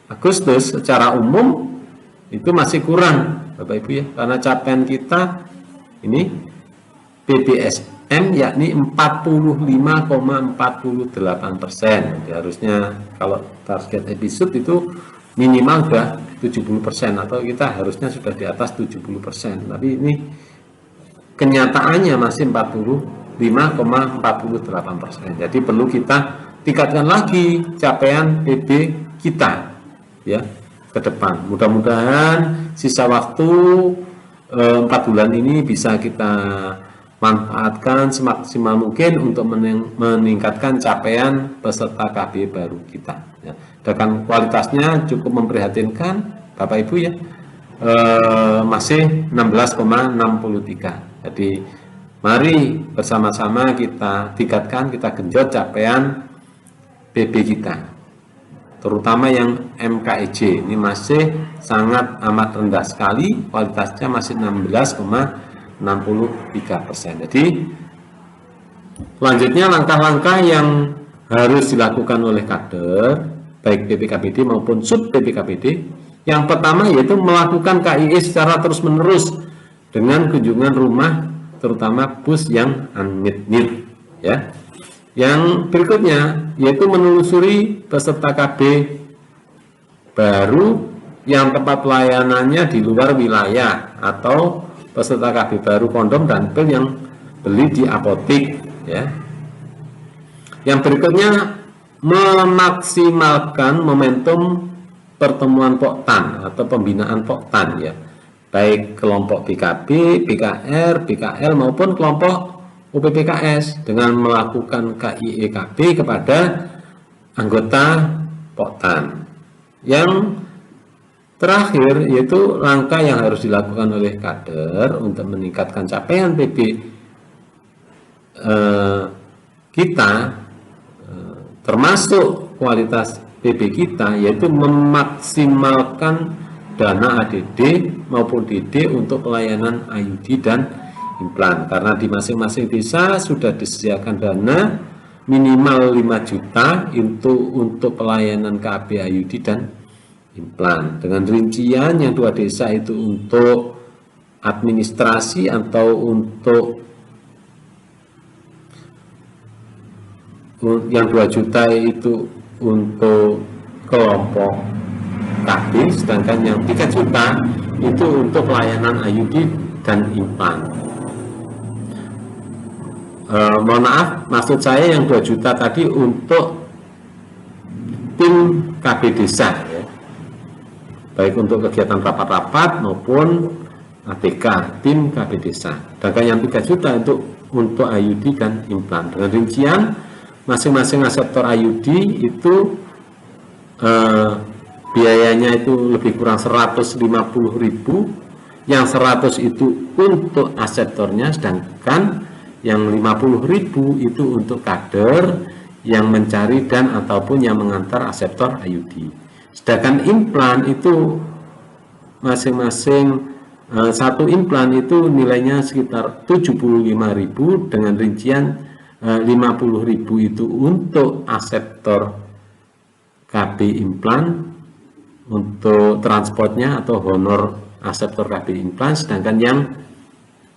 Agustus secara umum itu masih kurang Bapak Ibu ya, karena capaian kita ini PBSM yakni 45,48%. Jadi harusnya kalau target episode itu minimal sudah 70% atau kita harusnya sudah di atas 70%. Tapi ini kenyataannya masih 45,48%. Jadi perlu kita tingkatkan lagi capaian PB kita ya ke depan. Mudah-mudahan sisa waktu 4 bulan ini bisa kita manfaatkan semaksimal mungkin untuk meningkatkan capaian peserta KB baru kita ya. Dan kualitasnya cukup memprihatinkan Bapak Ibu ya, masih 16,63. Jadi mari bersama-sama kita tingkatkan, kita genjot capaian PB kita, terutama yang MKEJ ini masih sangat amat rendah sekali, kualitasnya masih 16,63%. Jadi selanjutnya langkah-langkah yang harus dilakukan oleh kader baik PPKPD maupun sub PPKPD. Yang pertama yaitu melakukan KIE secara terus-menerus dengan kunjungan rumah terutama bus yang unmet ya. Yang berikutnya yaitu menelusuri peserta KB baru yang tempat pelayanannya di luar wilayah atau peserta KB baru kondom dan pil yang beli di apotik ya. Yang berikutnya memaksimalkan momentum pertemuan Poktan atau pembinaan Poktan ya, baik kelompok BKB, BKR, BKL maupun kelompok UPPKS dengan melakukan KIEKB kepada anggota Poktan. Yang terakhir yaitu langkah yang harus dilakukan oleh kader untuk meningkatkan capaian PB kita, termasuk kualitas PB kita, yaitu memaksimalkan dana ADD maupun DD untuk pelayanan IUD dan implan. Karena di masing-masing desa sudah disediakan dana minimal 5 juta untuk pelayanan KB IUD dan implan. Dengan rincian yang 2 desa itu untuk administrasi atau untuk yang 2 juta itu untuk kelompok KB, sedangkan yang 3 juta itu untuk pelayanan IUD dan implan. Mohon maaf, maksud saya yang 2 juta tadi untuk tim KB desa ya, baik untuk kegiatan rapat-rapat maupun ATK tim KB desa. Sedangkan yang 3 juta untuk IUD dan implan. Dengan rincian masing-masing reseptor IUD itu biayanya itu lebih kurang 150.000, yang 100 itu untuk aseptornya, sedangkan yang 50.000 itu untuk kader yang mencari dan ataupun yang mengantar aseptor IUD. Sedangkan implan itu masing-masing satu implan itu nilainya sekitar 75.000 dengan rincian 50.000 itu untuk aseptor KB implan untuk transportnya atau honor aseptor KB implan, sedangkan yang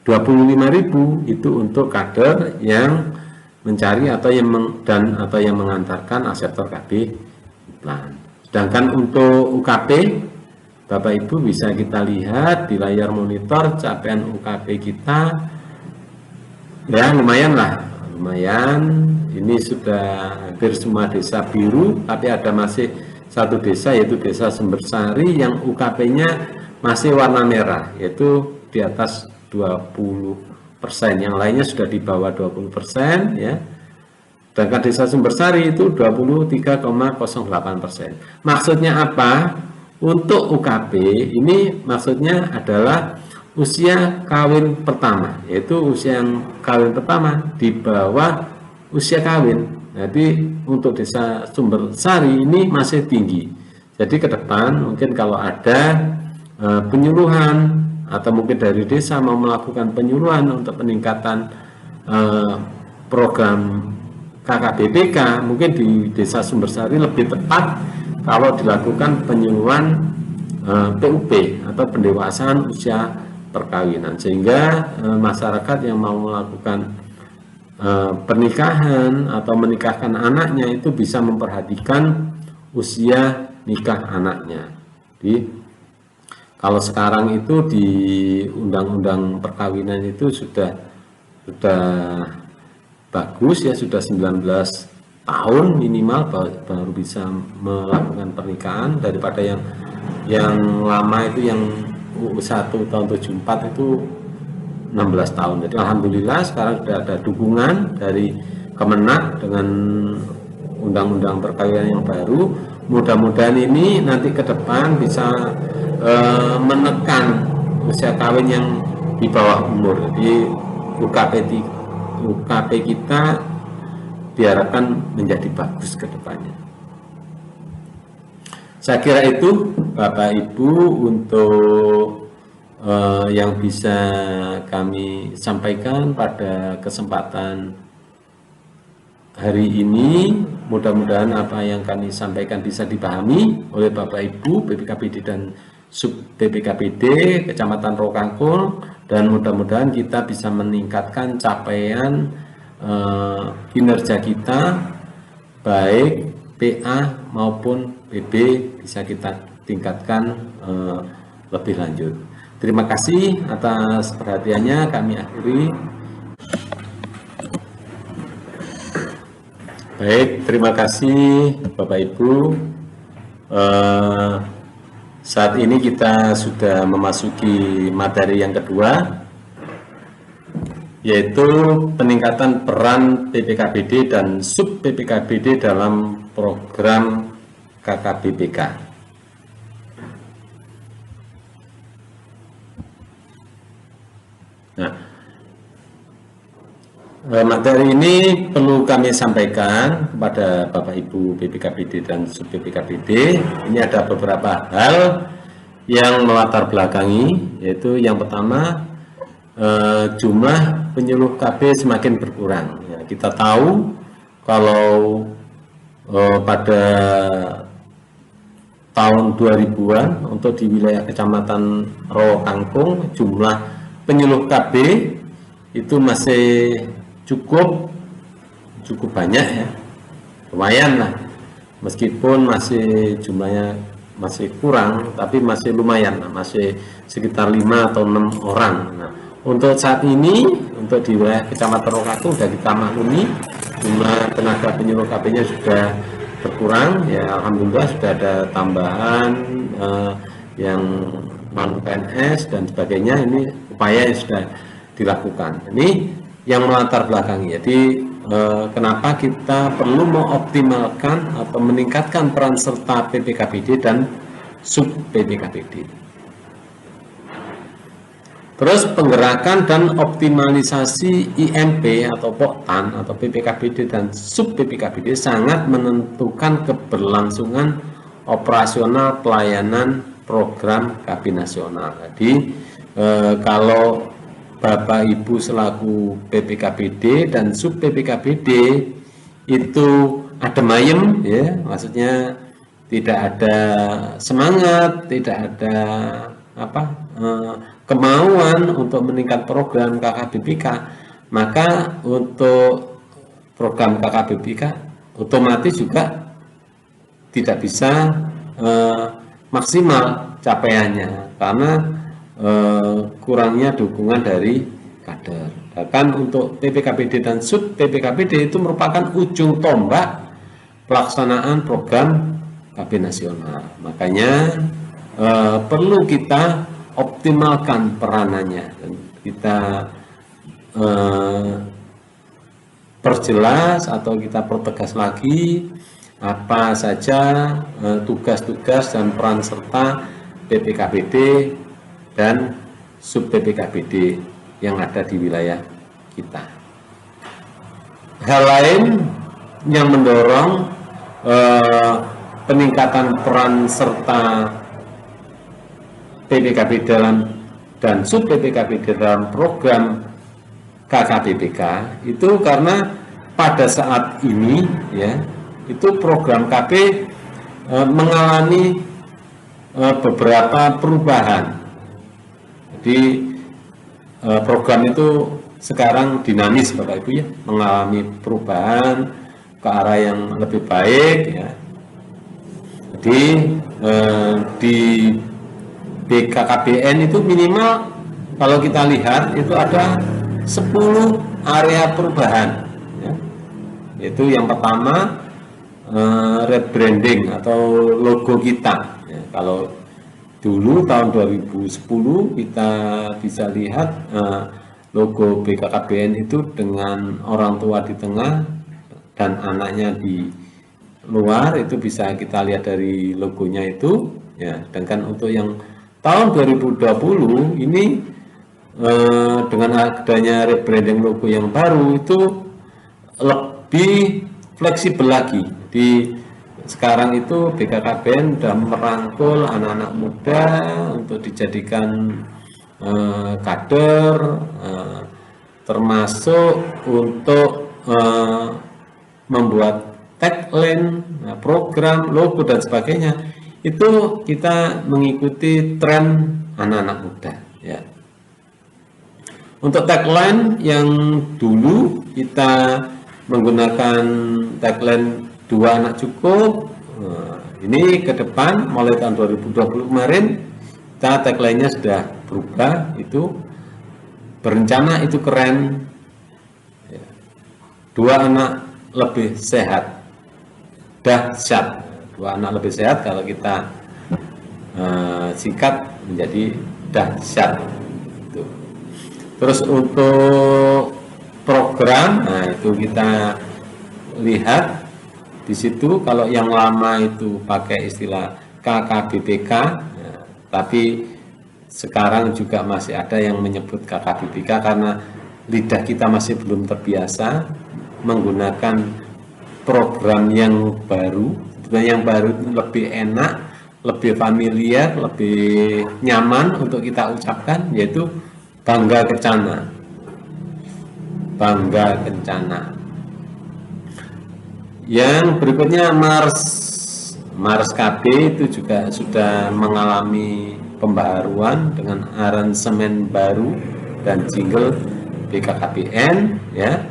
25.000 itu untuk kader yang mencari atau yang mengantarkan aseptor KB implan. Sedangkan untuk UKP, Bapak Ibu bisa kita lihat di layar monitor capaian UKP kita ya lumayan lah, lumayan. Ini sudah hampir semua desa biru, tapi ada masih satu desa yaitu Desa Sumbersari yang UKP-nya masih warna merah, yaitu di atas 20%, yang lainnya sudah di bawah 20% ya. Sedangkan Desa Sumbersari itu 23,08%. Maksudnya apa? Untuk UKP ini maksudnya adalah usia kawin pertama, yaitu usia yang kawin pertama di bawah usia kawin. Jadi untuk Desa Sumbersari ini masih tinggi. Jadi ke depan mungkin kalau ada penyuluhan atau mungkin dari desa mau melakukan penyuluhan untuk peningkatan program KKBPK, mungkin di Desa Sumbersari lebih tepat kalau dilakukan penyuluhan PUP atau pendewasaan usia perkawinan, sehingga masyarakat yang mau melakukan pernikahan atau menikahkan anaknya itu bisa memperhatikan usia nikah anaknya. Jadi kalau sekarang itu di undang-undang perkawinan itu sudah bagus ya, sudah 19 tahun minimal baru bisa melakukan pernikahan, daripada yang lama itu yang UU1 tahun 74 itu 16 tahun. Jadi alhamdulillah sekarang sudah ada dukungan dari Kemenak dengan undang-undang perkawinan yang baru. Mudah-mudahan ini nanti ke depan bisa menekan usia kawin yang di bawah umur. Jadi UKP kita diharapkan menjadi bagus ke depannya. Saya kira itu Bapak Ibu untuk yang bisa kami sampaikan pada kesempatan hari ini. Mudah-mudahan apa yang kami sampaikan bisa dipahami oleh Bapak Ibu BPKPD dan Sub BPKPD Kecamatan Rokangkul, dan mudah-mudahan kita bisa meningkatkan capaian kinerja kita, baik PA maupun PB bisa kita tingkatkan lebih lanjut. Terima kasih atas perhatiannya, kami akhiri. Baik, terima kasih Bapak Ibu. eh, saat ini kita sudah memasuki materi yang kedua, yaitu peningkatan peran PPKBD dan sub PPKBD dalam program KKBBK. Nah, materi ini perlu kami sampaikan kepada Bapak Ibu PPKBD dan sub PPKBD. Ini ada beberapa hal yang melatar belakangi, yaitu yang pertama, jumlah penyuluh KB semakin berkurang. Ya, kita tahu kalau pada tahun 2000-an untuk di wilayah Kecamatan Rawa Kangkung, jumlah penyuluh KB itu masih cukup banyak ya, lumayan lah, meskipun masih jumlahnya masih kurang, tapi masih lumayan lah, masih sekitar 5 atau 6 orang. Nah, untuk saat ini, untuk di wilayah Kecamatan Rawa Kangkung sudah kita maklumi, jumlah tenaga penyuluh KB-nya sudah berkurang ya, alhamdulillah sudah ada tambahan yang non PNS dan sebagainya. Ini upaya yang sudah dilakukan. Ini yang melatar belakangi. Jadi kenapa kita perlu mengoptimalkan atau meningkatkan peran serta PPKBD dan sub PPKBD. Terus penggerakan dan optimalisasi IMP atau POKTAN atau PPKBD dan sub PPKBD sangat menentukan keberlangsungan operasional pelayanan program KB nasional. Jadi kalau Bapak Ibu selaku PPKBD dan sub PPKBD itu adem ayem ya, maksudnya tidak ada semangat, tidak ada kemauan untuk meningkat program KKBBK, maka untuk program KKBBK otomatis juga tidak bisa maksimal capaiannya karena kurangnya dukungan dari kader. Bahkan untuk PPKBD dan sub PPKBD itu merupakan ujung tombak pelaksanaan program KB nasional. Makanya perlu kita optimalkan peranannya dan kita perjelas atau kita pertegas lagi apa saja tugas-tugas dan peran serta PPKBD dan sub PPKBD yang ada di wilayah kita. Hal lain yang mendorong peningkatan peran serta PPKBD dan sub PPKBD dalam program KKBBK itu karena pada saat ini ya, itu program KB mengalami beberapa perubahan. Jadi program itu sekarang dinamis Bapak Ibu ya, mengalami perubahan ke arah yang lebih baik ya. Jadi di BKKBN itu minimal kalau kita lihat itu ada 10 area perubahan ya. Yaitu yang pertama rebranding atau logo kita ya. Kalau dulu tahun 2010 kita bisa lihat logo BKKBN itu dengan orang tua di tengah dan anaknya di luar, itu bisa kita lihat dari logonya itu ya. Sedangkan untuk yang tahun 2020 ini dengan adanya rebranding logo yang baru itu lebih fleksibel lagi. Di sekarang itu BKKBN sudah merangkul anak-anak muda untuk dijadikan kader, termasuk untuk membuat tagline, program, logo dan sebagainya. Itu kita mengikuti tren anak-anak muda ya. Untuk tagline yang dulu kita menggunakan tagline 2 anak cukup, ini ke depan mulai tahun 2020 kemarin kita tagline-nya sudah berubah, itu berencana itu keren, 2 anak lebih sehat, dahsyat. dua anak lebih sehat kalau kita singkat menjadi dahsyat. Gitu. Terus untuk program, nah itu kita lihat di situ. Kalau yang lama itu pakai istilah KKBPK, nah, tapi sekarang juga masih ada yang menyebut KKBPK karena lidah kita masih belum terbiasa menggunakan program yang baru. Yang baru lebih enak, lebih familiar, lebih nyaman untuk kita ucapkan, yaitu Bangga Kencana. Bangga Kencana. Yang berikutnya Mars KB itu juga sudah mengalami pembaharuan dengan aransemen baru dan jingle BKKBN, ya.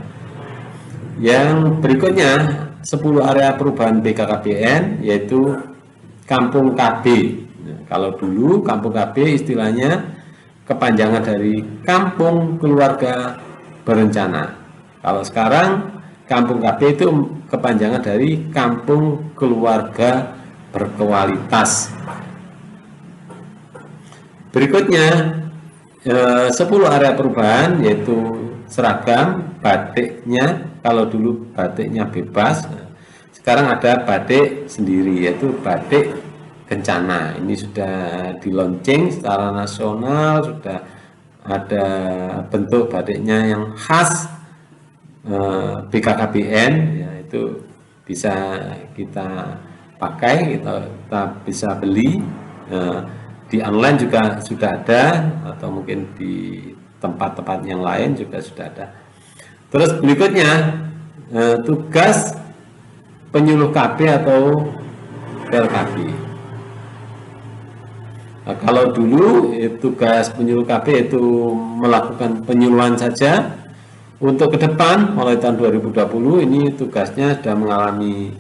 Yang berikutnya 10 area perubahan BKKBN yaitu Kampung KB. Nah, kalau dulu Kampung KB istilahnya kepanjangan dari Kampung Keluarga Berencana. Kalau sekarang Kampung KB itu kepanjangan dari Kampung Keluarga Berkualitas. Berikutnya 10 area perubahan yaitu seragam, batiknya. Kalau dulu batiknya bebas, sekarang ada batik sendiri yaitu batik Kencana. Ini sudah di-launching secara nasional, sudah ada bentuk batiknya yang khas BKKBN, ya, itu bisa kita pakai, kita bisa beli. Di online juga sudah ada, atau mungkin di tempat-tempat yang lain juga sudah ada. Terus berikutnya tugas penyuluh KB atau PLKB. Nah, kalau dulu tugas penyuluh KB itu melakukan penyuluhan saja. Untuk ke depan mulai tahun 2020 ini tugasnya sudah mengalami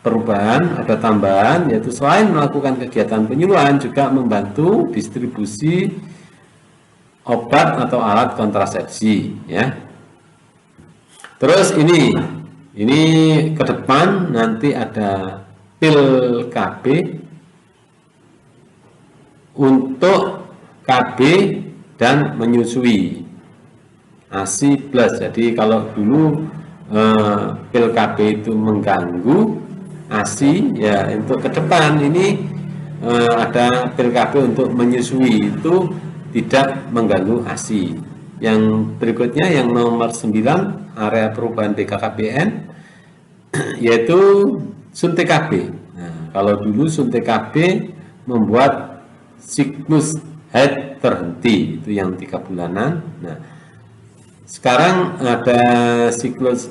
perubahan, ada tambahan, yaitu selain melakukan kegiatan penyuluhan juga membantu distribusi obat atau alat kontrasepsi, ya. Terus ini ke depan nanti ada pil KB untuk KB dan menyusui ASI plus. Jadi kalau dulu pil KB itu mengganggu ASI, ya untuk ke depan ini ada pil KB untuk menyusui itu tidak mengganggu ASI. Yang berikutnya yang nomor 9 area perubahan BKKBN yaitu suntik KB. Nah, kalau dulu suntik KB membuat siklus haid terhenti, itu yang 3 bulanan. Nah, sekarang ada siklus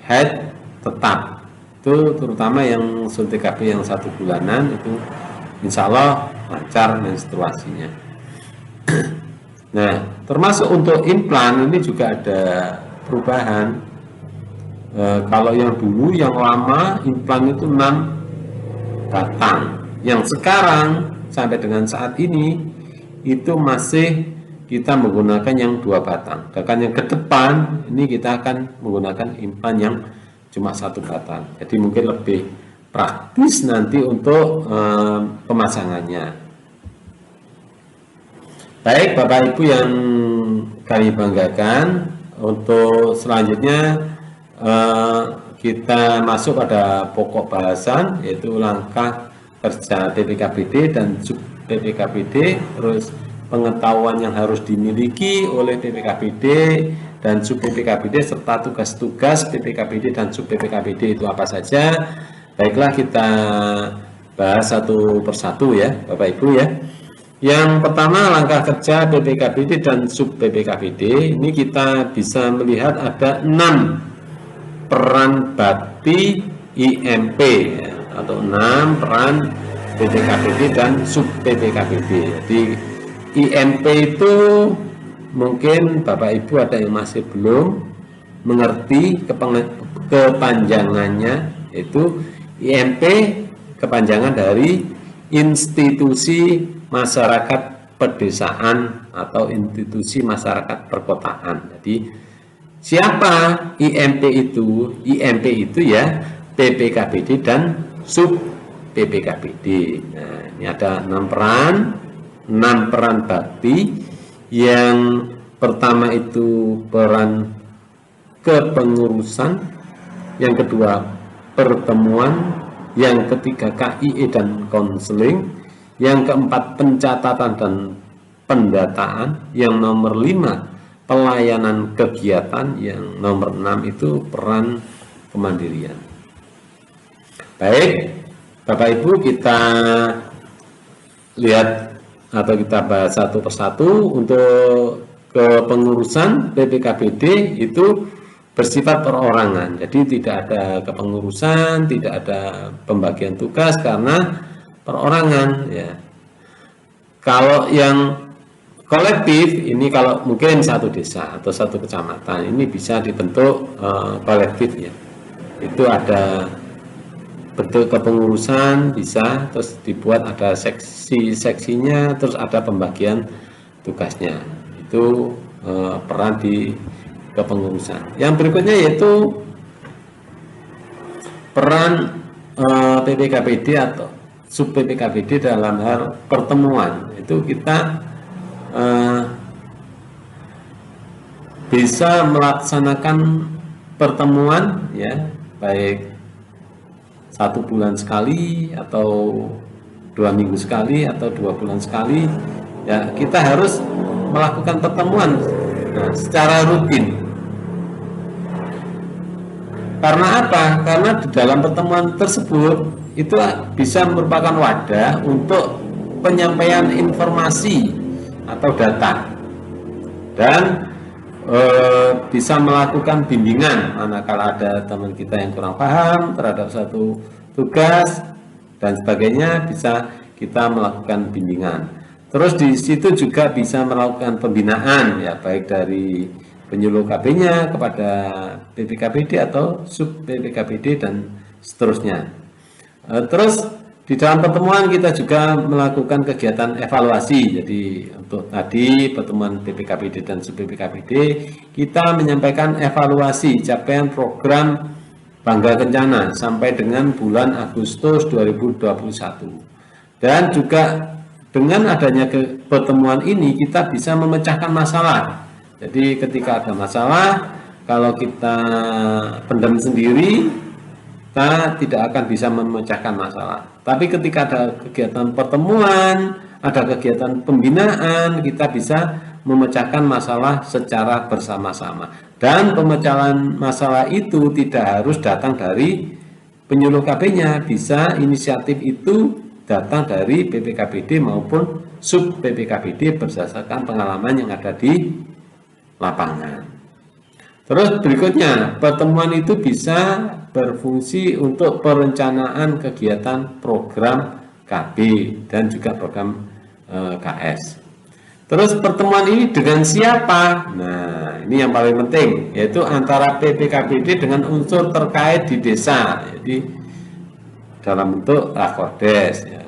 haid tetap, itu terutama yang suntik KB yang 1 bulanan itu insya Allah lancar menstruasinya. Nah, termasuk untuk implan ini juga ada perubahan. Kalau yang dulu yang lama implan itu 6 batang, yang sekarang sampai dengan saat ini itu masih kita menggunakan yang 2 batang. Bahkan yang ke depan ini kita akan menggunakan implan yang cuma 1 batang. Jadi mungkin lebih praktis nanti untuk pemasangannya. Baik Bapak Ibu yang kami banggakan, untuk selanjutnya kita masuk pada pokok bahasan, yaitu langkah kerja PPKBD dan sub PPKBD, terus pengetahuan yang harus dimiliki oleh PPKBD dan sub PPKBD serta tugas-tugas PPKBD dan sub PPKBD itu apa saja. Baiklah, kita bahas satu persatu ya Bapak Ibu ya. Yang pertama, langkah kerja PPKBD dan sub PPKBD. Ini kita bisa melihat ada 6 peran bakti IMP ya, atau 6 peran PPKBD dan sub PPKBD. Jadi IMP itu mungkin Bapak Ibu ada yang masih belum mengerti kepanjangannya, yaitu IMP kepanjangan dari institusi masyarakat pedesaan atau institusi masyarakat perkotaan. Jadi siapa IMP itu? IMP itu ya PPKBD dan sub PPKBD. Nah, ini ada 6 peran bakti. Yang pertama itu peran kepengurusan, yang kedua pertemuan, yang ketiga KIE dan konseling, yang keempat pencatatan dan pendataan, yang nomor 5 pelayanan kegiatan, yang nomor 6 itu peran kemandirian. Baik, Bapak Ibu, kita lihat atau kita bahas satu persatu. Untuk kepengurusan PPKBD itu bersifat perorangan, jadi tidak ada kepengurusan, tidak ada pembagian tugas karena perorangan ya. Kalau yang kolektif ini, kalau mungkin satu desa atau satu kecamatan ini bisa dibentuk kolektif ya, itu ada bentuk kepengurusan bisa, terus dibuat ada seksi-seksinya, terus ada pembagian tugasnya. Itu peran di kepengurusan. Yang berikutnya yaitu peran PPKBD atau sub PPKBD dalam hal pertemuan. Itu kita bisa melaksanakan pertemuan ya, baik 1 bulan sekali atau 2 minggu sekali atau 2 bulan sekali ya, kita harus melakukan pertemuan secara rutin. Karena apa? Karena di dalam pertemuan tersebut itu bisa merupakan wadah untuk penyampaian informasi atau data, dan bisa melakukan bimbingan manakala ada teman kita yang kurang paham terhadap satu tugas dan sebagainya, bisa kita melakukan bimbingan. Terus di situ juga bisa melakukan pembinaan ya, baik dari penyuluh KB-nya kepada PPKBD atau sub PPKBD dan seterusnya. Terus di dalam pertemuan kita juga melakukan kegiatan evaluasi. Jadi untuk tadi pertemuan PPKBD dan sub PPKBD, kita menyampaikan evaluasi capaian program Bangga Kencana sampai dengan bulan Agustus 2021. Dan juga dengan adanya pertemuan ini kita bisa memecahkan masalah. Jadi ketika ada masalah, kalau kita pendam sendiri, kita tidak akan bisa memecahkan masalah. Tapi ketika ada kegiatan pertemuan, ada kegiatan pembinaan, kita bisa memecahkan masalah secara bersama-sama. Dan pemecahan masalah itu tidak harus datang dari penyuluh KB-nya, bisa inisiatif itu datang dari PPKBD maupun sub PPKBD berdasarkan pengalaman yang ada di lapangan. Terus berikutnya, pertemuan itu bisa berfungsi untuk perencanaan kegiatan program KB dan juga program KS. Terus pertemuan ini dengan siapa? Nah, ini yang paling penting, yaitu antara PPKBD dengan unsur terkait di desa, jadi dalam bentuk rakordes ya.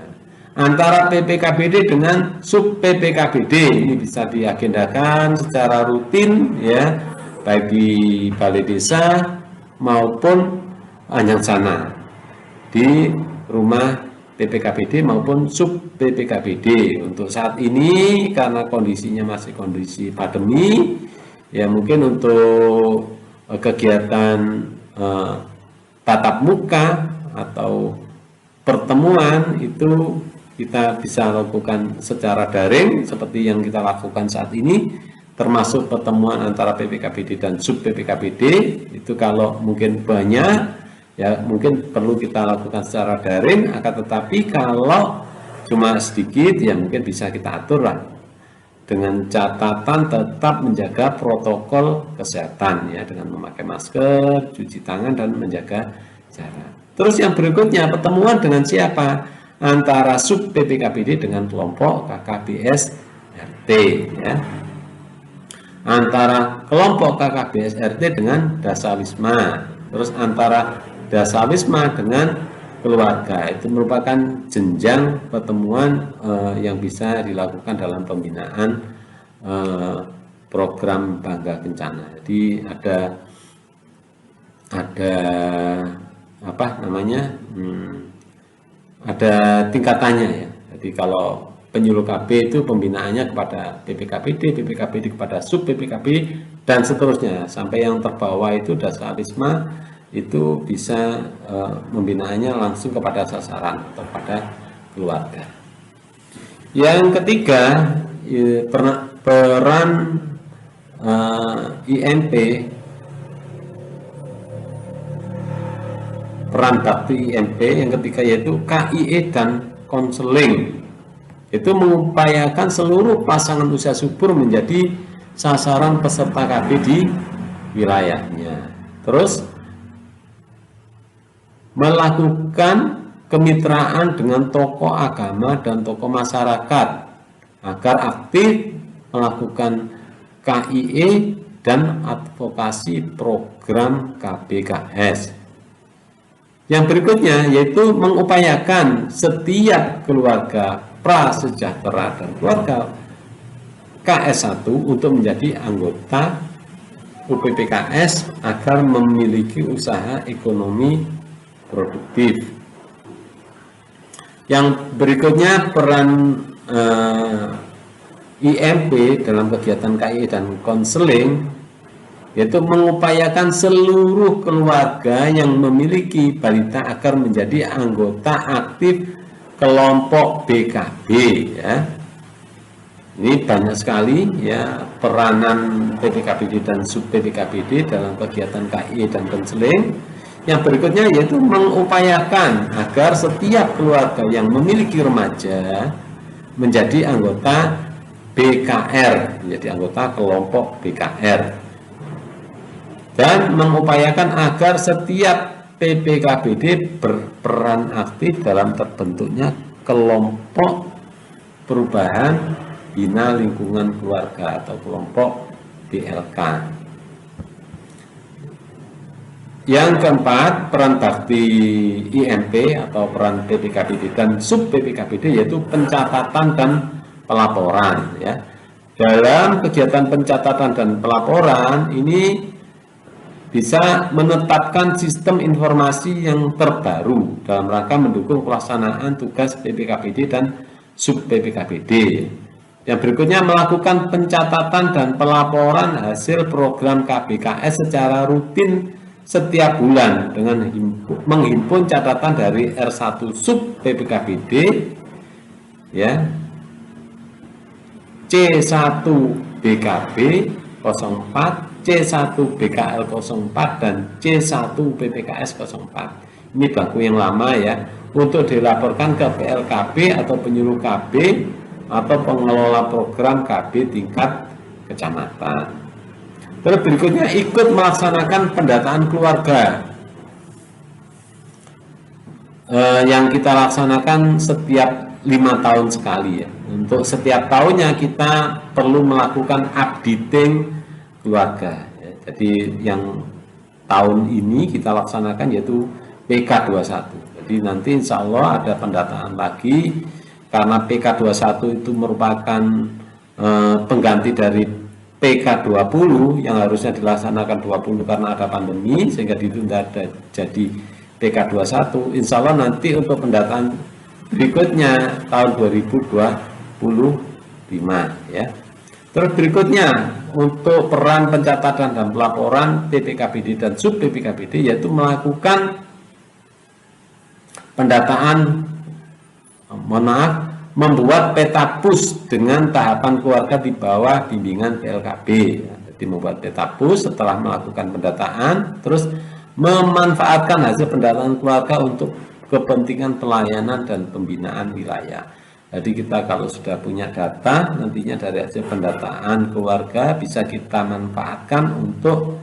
Antara PPKBD dengan sub PPKBD ini bisa diagendakan secara rutin ya, baik di balai desa maupun Anyangsana, di rumah PPKBD maupun sub PPKBD. Untuk saat ini karena kondisinya masih kondisi pandemi ya, mungkin untuk kegiatan tatap muka atau pertemuan itu kita bisa lakukan secara daring seperti yang kita lakukan saat ini, termasuk pertemuan antara PPKBD dan sub PPKBD. Itu kalau mungkin banyak ya mungkin perlu kita lakukan secara daring, akan tetapi kalau cuma sedikit ya mungkin bisa kita atur lah dengan catatan tetap menjaga protokol kesehatan ya, dengan memakai masker, cuci tangan dan menjaga jarak. Terus yang berikutnya, pertemuan dengan siapa? Antara sub PPKBD dengan kelompok KKBS RT ya. Antara kelompok KKBS RT dengan Dasawisma. Terus antara Dasawisma dengan keluarga. Itu merupakan jenjang pertemuan yang bisa dilakukan dalam pembinaan program Bangga Kencana. Jadi ada apa namanya, ada tingkatannya ya. Jadi kalau penyuluh KB itu pembinaannya kepada PPKPD, PPKPD kepada sub PPKB dan seterusnya sampai yang terbawah itu Dasalisma itu bisa membinaannya langsung kepada sasaran atau pada keluarga. Yang ketiga, peran IMP, peran bakti IMP yang ketiga yaitu KIE dan konseling. Itu mengupayakan seluruh pasangan usia subur menjadi sasaran peserta KB di wilayahnya. Terus melakukan kemitraan dengan tokoh agama dan tokoh masyarakat agar aktif melakukan KIE dan advokasi program KBKS. Yang berikutnya yaitu mengupayakan setiap keluarga prasejahtera dan keluarga KS1 untuk menjadi anggota UPPKS agar memiliki usaha ekonomi produktif. Yang berikutnya peran IMP dalam kegiatan KIE dan konseling yaitu mengupayakan seluruh keluarga yang memiliki balita agar menjadi anggota aktif kelompok BKB ya. Ini banyak sekali ya peranan PPKBD dan sub PPKBD dalam kegiatan KIE dan konseling. Yang berikutnya yaitu mengupayakan agar setiap keluarga yang memiliki remaja menjadi anggota BKR, menjadi anggota kelompok BKR. Dan mengupayakan agar setiap PPKBD berperan aktif dalam terbentuknya kelompok perubahan bina lingkungan keluarga atau kelompok BLK. Yang keempat, peran bakti IMP atau peran PPKBD dan sub PPKBD yaitu pencatatan dan pelaporan ya. Dalam kegiatan pencatatan dan pelaporan ini bisa menetapkan sistem informasi yang terbaru dalam rangka mendukung pelaksanaan tugas PPKBD dan sub PPKBD. Yang berikutnya melakukan pencatatan dan pelaporan hasil program KBKS secara rutin setiap bulan dengan menghimpun catatan dari R1 sub PPKBD ya, C1 BKB 04, C1 BKL 04 dan C1 PPKS 04. Ini baku yang lama ya, untuk dilaporkan ke PLKB atau penyuluh KB atau pengelola program KB tingkat kecamatan. Terus berikutnya ikut melaksanakan pendataan keluarga yang kita laksanakan setiap 5 tahun sekali ya. Untuk setiap tahunnya kita perlu melakukan updating keluarga ya. Jadi yang tahun ini kita laksanakan yaitu PK21. Jadi nanti insya Allah ada pendataan lagi karena PK21 itu merupakan pengganti dari PK20 yang harusnya dilaksanakan 20 karena ada pandemi sehingga ditunda jadi PK21. Insya Allah nanti untuk pendataan berikutnya tahun 2025 ya. Terus berikutnya untuk peran pencatatan dan pelaporan PPKBD dan sub PPKBD yaitu melakukan pendataan, membuat peta pus dengan tahapan keluarga di bawah bimbingan PLKB. Jadi membuat peta pus setelah melakukan pendataan, terus memanfaatkan hasil pendataan keluarga untuk kepentingan pelayanan dan pembinaan wilayah. Jadi kita kalau sudah punya data nantinya dari hasil pendataan keluarga bisa kita manfaatkan untuk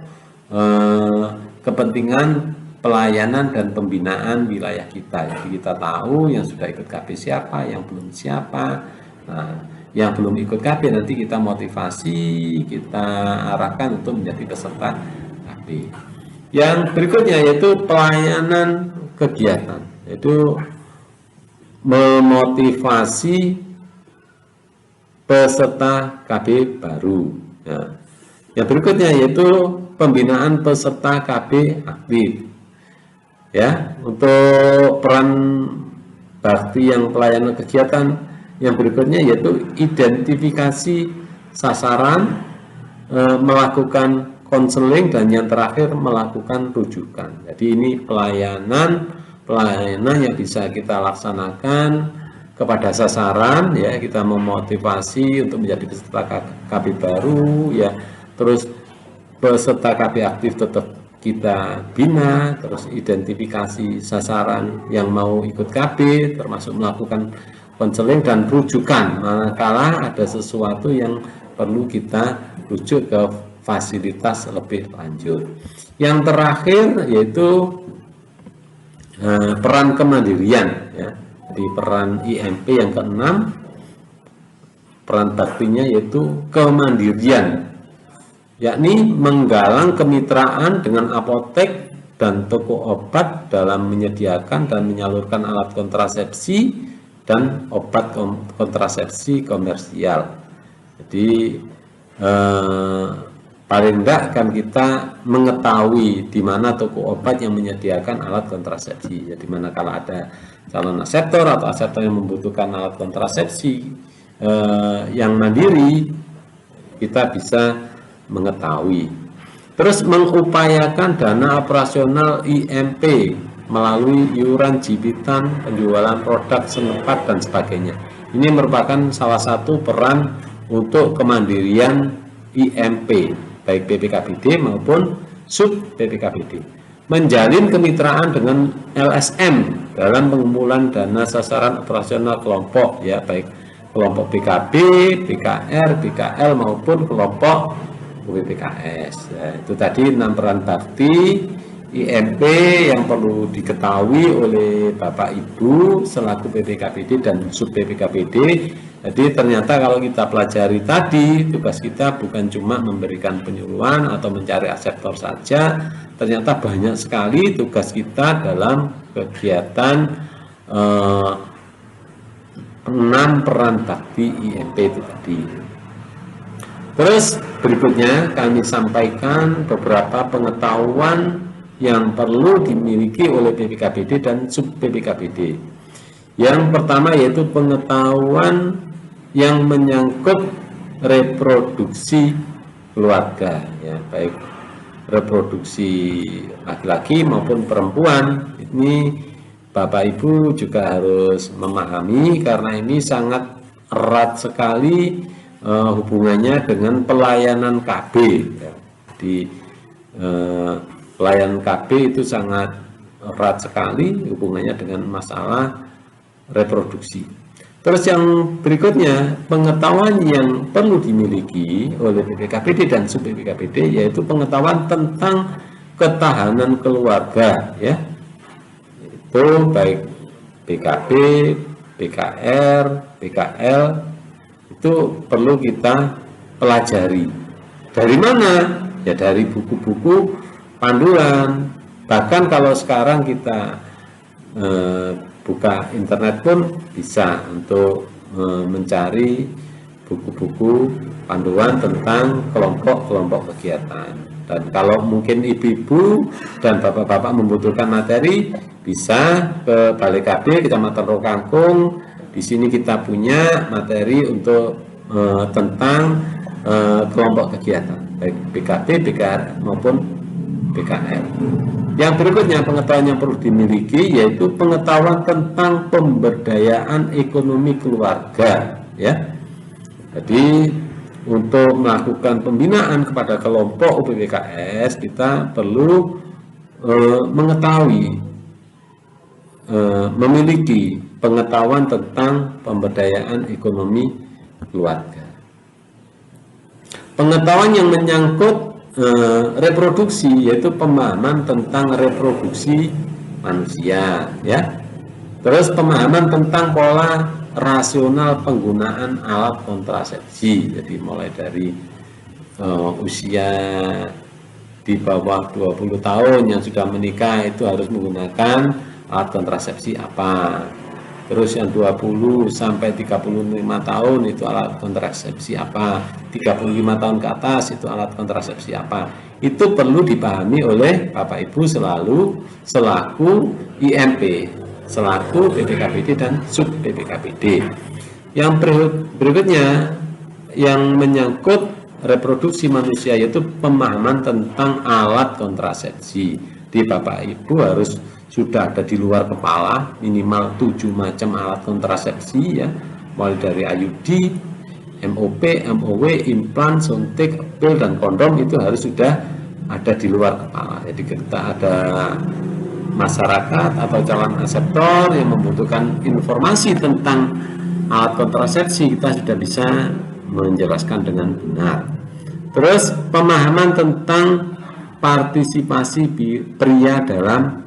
kepentingan pelayanan dan pembinaan wilayah kita. Jadi kita tahu yang sudah ikut KB siapa, yang belum siapa. Nah, yang belum ikut KB nanti kita motivasi, kita arahkan untuk menjadi peserta KB. Yang berikutnya yaitu pelayanan kegiatan, yaitu memotivasi peserta KB baru. Nah, yang berikutnya yaitu pembinaan peserta KB aktif. Ya, untuk peran bakti yang pelayanan kegiatan yang berikutnya yaitu identifikasi sasaran, melakukan konseling, dan yang terakhir melakukan rujukan. Jadi ini pelayanan yang bisa kita laksanakan kepada sasaran, ya, kita memotivasi untuk menjadi peserta KB baru, ya, terus peserta KB aktif tetap kita bina, terus identifikasi sasaran yang mau ikut KB, termasuk melakukan konseling dan rujukan manakala ada sesuatu yang perlu kita rujuk ke fasilitas lebih lanjut. Yang terakhir yaitu peran kemandirian, ya. Jadi peran IMP yang keenam, peran baktinya yaitu kemandirian, yakni menggalang kemitraan dengan apotek dan toko obat dalam menyediakan dan menyalurkan alat kontrasepsi dan obat kontrasepsi komersial. Jadi paling tidak kan kita mengetahui di mana toko obat yang menyediakan alat kontrasepsi. Jadi manakala ada calon aseptor atau aseptor yang membutuhkan alat kontrasepsi yang mandiri, kita bisa mengetahui. Terus mengupayakan dana operasional IMP melalui iuran jibitan, penjualan produk senempat dan sebagainya. Ini merupakan salah satu peran untuk kemandirian IMP, baik BPKBD maupun sub BPKBD. Menjalin kemitraan dengan LSM dalam pengumpulan dana sasaran operasional kelompok, ya, baik kelompok BKB, BKR, BKL maupun kelompok BPKS. Ya, itu tadi 6 peran bakti IMP yang perlu diketahui oleh Bapak Ibu selaku BPKBD dan sub BPKBD. Jadi ternyata kalau kita pelajari tadi, tugas kita bukan cuma memberikan penyuluhan atau mencari aseptor saja, ternyata banyak sekali tugas kita dalam kegiatan 6 peran bakti IMP itu tadi. Terus berikutnya kami sampaikan beberapa pengetahuan yang perlu dimiliki oleh BPKBD dan sub BPKBD. Yang pertama yaitu pengetahuan yang menyangkut reproduksi keluarga, ya, baik reproduksi laki-laki maupun perempuan. Ini Bapak Ibu juga harus memahami karena ini sangat erat sekali hubungannya dengan pelayanan KB, ya. Di pelayanan KB itu sangat erat sekali hubungannya dengan masalah reproduksi. Terus yang berikutnya, pengetahuan yang perlu dimiliki oleh BPKBD dan sub BPKBD yaitu pengetahuan tentang ketahanan keluarga, ya. Itu baik BKB, BKR, BKL itu perlu kita pelajari. Dari mana? Ya dari buku-buku panduan. Bahkan kalau sekarang kita buka internet pun bisa untuk mencari buku-buku panduan tentang kelompok-kelompok kegiatan. Dan kalau mungkin ibu-ibu dan bapak-bapak membutuhkan materi, bisa ke Balai KB Kecamatan Rokangkung. Di sini kita punya materi untuk tentang kelompok kegiatan, baik BKB, BKR maupun BKR. Yang berikutnya pengetahuan yang perlu dimiliki yaitu pengetahuan tentang pemberdayaan ekonomi keluarga, ya. Jadi untuk melakukan pembinaan kepada kelompok UPPKS kita perlu mengetahui, memiliki pengetahuan tentang pemberdayaan ekonomi keluarga. Pengetahuan yang menyangkut reproduksi yaitu pemahaman tentang reproduksi manusia, ya. Terus pemahaman tentang pola rasional penggunaan alat kontrasepsi. Jadi mulai dari usia di bawah 20 tahun yang sudah menikah itu harus menggunakan alat kontrasepsi apa. Terus yang 20 sampai 35 tahun itu alat kontrasepsi apa, 35 tahun ke atas itu alat kontrasepsi apa. Itu perlu dipahami oleh Bapak Ibu selaku IMP selaku PPKPD dan sub PPKPD. Yang berikutnya yang menyangkut reproduksi manusia yaitu pemahaman tentang alat kontrasepsi. Di Bapak Ibu harus sudah ada di luar kepala minimal 7 macam alat kontrasepsi ya, mulai dari IUD, MOP, MOW, implan, suntik, pil dan kondom itu harus sudah ada di luar kepala. Jadi kita ada masyarakat atau calon reseptor yang membutuhkan informasi tentang alat kontrasepsi, kita sudah bisa menjelaskan dengan benar. Terus pemahaman tentang partisipasi pria dalam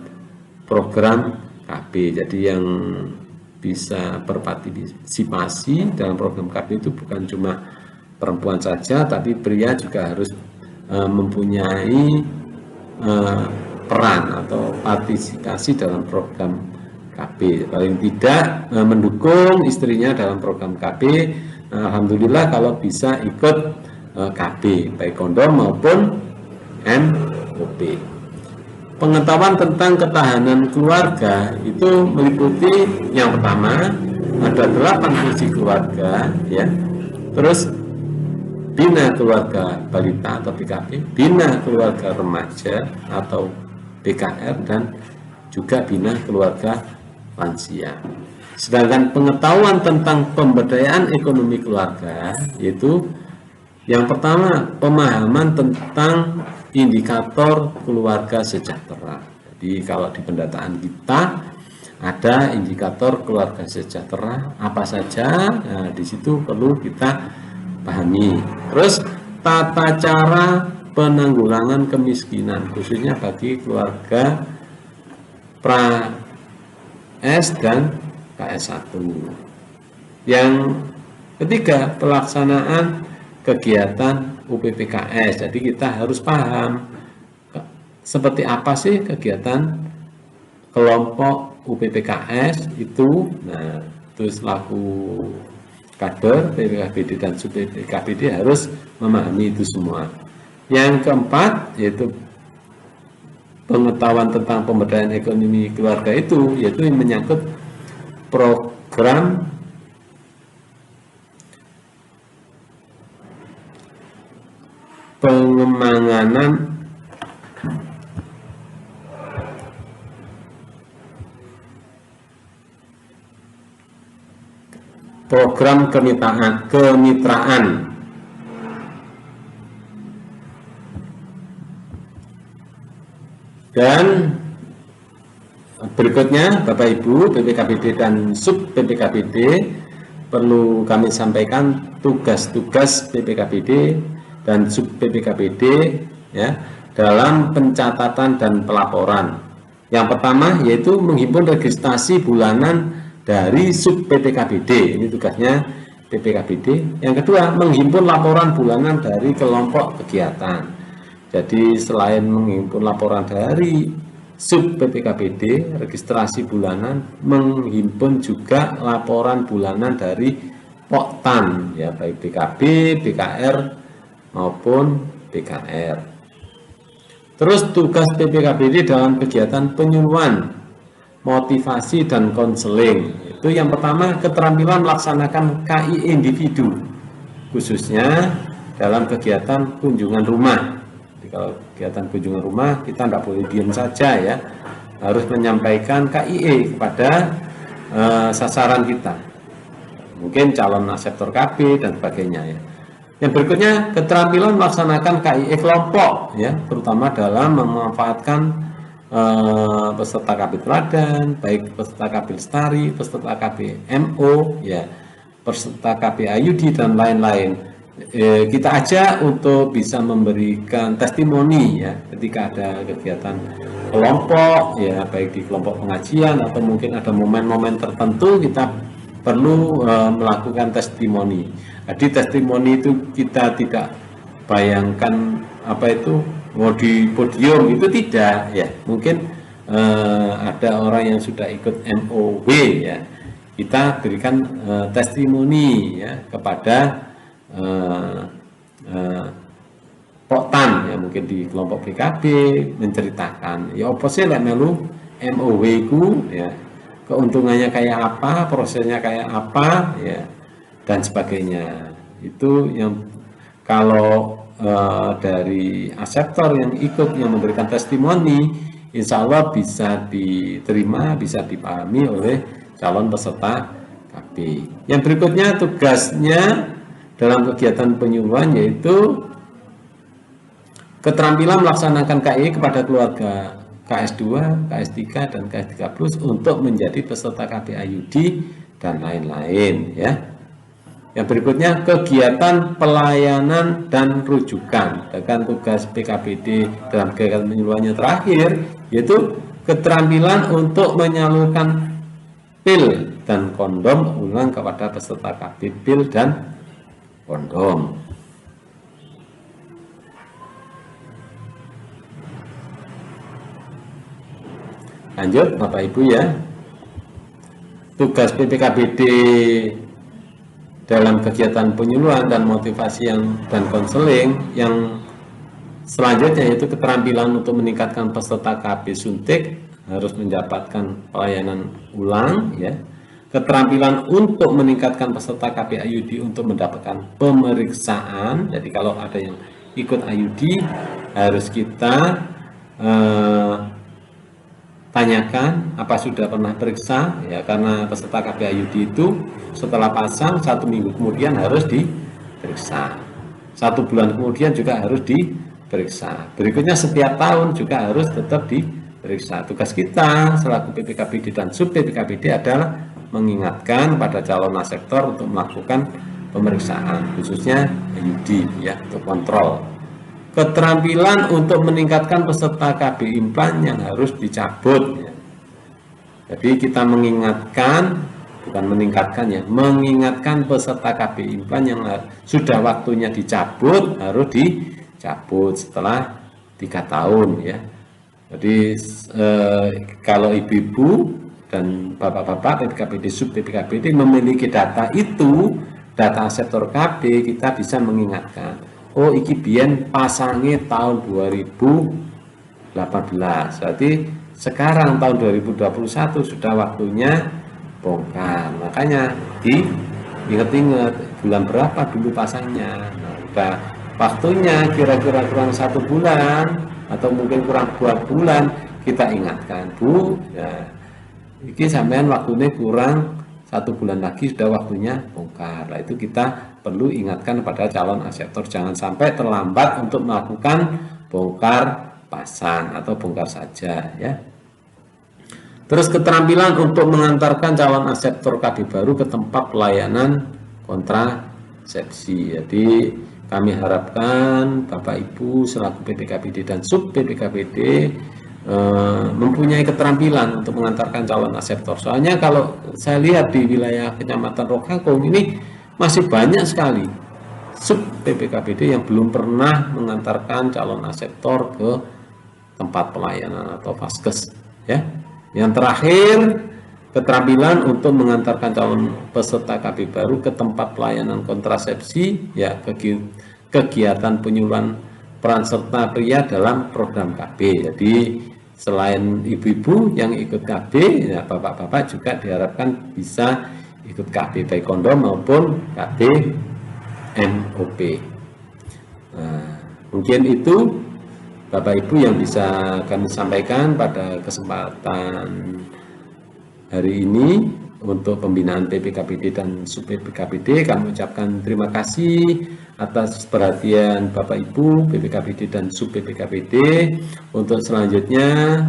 program KB. Jadi yang bisa berpartisipasi dalam program KB itu bukan cuma perempuan saja, tapi pria juga harus mempunyai peran atau partisipasi dalam program KB. Paling tidak mendukung istrinya dalam program KB. Alhamdulillah kalau bisa ikut KB, baik kondom maupun MOP. Pengetahuan tentang ketahanan keluarga itu meliputi yang pertama ada 8 fungsi keluarga ya. Terus bina keluarga balita atau BKB, bina keluarga remaja atau BKR, dan juga bina keluarga lansia. Sedangkan pengetahuan tentang pemberdayaan ekonomi keluarga yaitu yang pertama pemahaman tentang indikator keluarga sejahtera. Jadi kalau di pendataan kita ada indikator keluarga sejahtera apa saja, nah, di situ perlu kita pahami. Terus tata cara penanggulangan kemiskinan khususnya bagi keluarga pra S dan KS1. Yang ketiga pelaksanaan kegiatan UPPKS. Jadi kita harus paham seperti apa sih kegiatan kelompok UPPKS itu. Nah, terus selaku kader PPKBD dan sub PPKBD harus memahami itu semua. Yang keempat yaitu pengetahuan tentang pemberdayaan ekonomi keluarga itu yaitu yang menyangkut program pengembangan program kemitraan dan berikutnya Bapak Ibu PPKBD dan sub PPKBD perlu kami sampaikan tugas-tugas PPKBD dan sub PPKBD ya dalam pencatatan dan pelaporan. Yang pertama yaitu menghimpun registrasi bulanan dari sub PPKBD, ini tugasnya PPKBD. Yang kedua menghimpun laporan bulanan dari kelompok kegiatan. Jadi selain menghimpun laporan dari sub PPKBD registrasi bulanan, menghimpun juga laporan bulanan dari Poktan ya, baik BKB, BKR maupun BKR. Terus tugas PPKBD dalam kegiatan penyuluhan, motivasi dan konseling. Itu yang pertama keterampilan melaksanakan KI individu, khususnya dalam kegiatan kunjungan rumah. Jadi kalau kegiatan kunjungan rumah kita tidak boleh diam saja ya, harus menyampaikan KIE kepada sasaran kita, mungkin calon aseptor KB dan sebagainya ya. Yang berikutnya keterampilan melaksanakan KIE kelompok ya, terutama dalam memanfaatkan peserta KB teladan, baik peserta KB lestari, peserta KB MO ya, peserta KB IUD dan lain-lain. Kita ajak untuk bisa memberikan testimoni ya ketika ada kegiatan kelompok ya, baik di kelompok pengajian atau mungkin ada momen-momen tertentu kita perlu melakukan testimoni. Jadi testimoni itu kita tidak bayangkan apa itu mau di podium, itu tidak ya. Mungkin ada orang yang sudah ikut MOW ya, kita berikan testimoni ya kepada Poktan ya, mungkin di kelompok PKB menceritakan ya apa sih lek melu MOW ku ya, keuntungannya kayak apa, prosesnya kayak apa, ya, dan sebagainya. Itu yang kalau dari aseptor yang ikut yang memberikan testimoni, insya Allah bisa diterima, bisa dipahami oleh calon peserta KB. Yang berikutnya tugasnya dalam kegiatan penyuluhan yaitu keterampilan melaksanakan KI kepada keluarga KS2, KS3, dan KS3 Plus untuk menjadi peserta KB IUD dan lain-lain, ya. Yang berikutnya kegiatan pelayanan dan rujukan. Dengan tugas PKBD dalam kegiatan penyuluhannya terakhir yaitu keterampilan untuk menyalurkan pil dan kondom ulang kepada peserta KB pil dan kondom. Lanjut Bapak Ibu ya. Tugas PPKBD dalam kegiatan penyuluhan dan motivasi dan konseling yang selanjutnya yaitu keterampilan untuk meningkatkan peserta KB suntik harus mendapatkan pelayanan ulang, ya. Keterampilan untuk meningkatkan peserta KB IUD untuk mendapatkan pemeriksaan. Jadi kalau ada yang ikut IUD harus kita tanyakan apa sudah pernah periksa, ya, karena peserta KB IUD itu setelah pasang 1 minggu kemudian harus diperiksa, 1 bulan kemudian juga harus diperiksa, berikutnya setiap tahun juga harus tetap diperiksa. Tugas kita selaku PPKBD dan sub PPKBD adalah mengingatkan pada calon aseptor untuk melakukan pemeriksaan khususnya IUD, ya, untuk kontrol. Keterampilan untuk meningkatkan peserta KB implan yang harus dicabut, ya. Jadi kita mengingatkan, bukan meningkatkan, ya, mengingatkan peserta KB implan yang sudah waktunya dicabut harus dicabut setelah 3 tahun, ya. Jadi kalau ibu-ibu dan bapak-bapak PPKBD sub PPKBD memiliki data itu, data aseptor KB, kita bisa mengingatkan. Oh, iki biyen pasangnya tahun 2018. Berarti sekarang tahun 2021 sudah waktunya bongkar. Makanya diingat-ingat bulan berapa dulu pasangnya. Nah, udah waktunya kira-kira kurang 1 bulan atau mungkin kurang 2 bulan, kita ingatkan, Bu, ya, iki sampean waktunya kurang 1 bulan lagi sudah waktunya bongkar. Nah, itu kita perlu ingatkan pada calon aseptor jangan sampai terlambat untuk melakukan bongkar pasang atau bongkar saja, ya. Terus keterampilan untuk mengantarkan calon aseptor KB baru ke tempat pelayanan kontrasepsi. Jadi kami harapkan Bapak Ibu selaku PPKBD dan sub PPKBD mempunyai keterampilan untuk mengantarkan calon aseptor. Soalnya kalau saya lihat di wilayah Kecamatan Rokangkung ini masih banyak sekali sub PPKBD yang belum pernah mengantarkan calon aseptor ke tempat pelayanan atau vaskes, ya. Yang terakhir, keterampilan untuk mengantarkan calon peserta KB baru ke tempat pelayanan kontrasepsi, ya, kegiatan penyuluhan peran serta pria dalam program KB. Jadi selain ibu-ibu yang ikut KB, ya, bapak-bapak juga diharapkan bisa ikut KB baik kondom maupun KB MOP. Nah, mungkin itu Bapak Ibu yang bisa kami sampaikan pada kesempatan hari ini untuk pembinaan PPKBD dan sub PPKBD. Kami ucapkan terima kasih atas perhatian Bapak Ibu PPKBD dan sub PPKBD. Untuk selanjutnya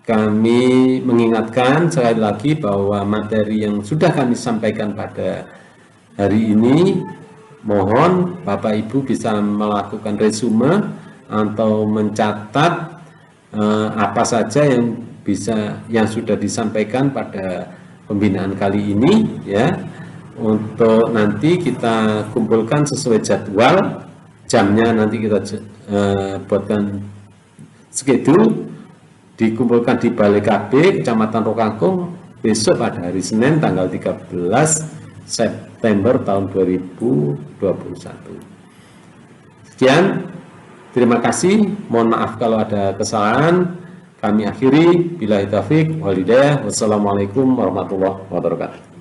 kami mengingatkan sekali lagi bahwa materi yang sudah kami sampaikan pada hari ini, mohon Bapak Ibu bisa melakukan resume atau mencatat apa saja yang sudah disampaikan pada pembinaan kali ini, ya. Untuk nanti kita kumpulkan sesuai jadwal, jamnya nanti kita buatkan schedule, dikumpulkan di Balai KB Kecamatan Rokangkung besok pada hari Senin tanggal 13 September tahun 2021. Sekian, terima kasih. Mohon maaf kalau ada kesalahan. kami akhiri. Billahi taufiq wal hidayah. Wassalamualaikum warahmatullahi wabarakatuh.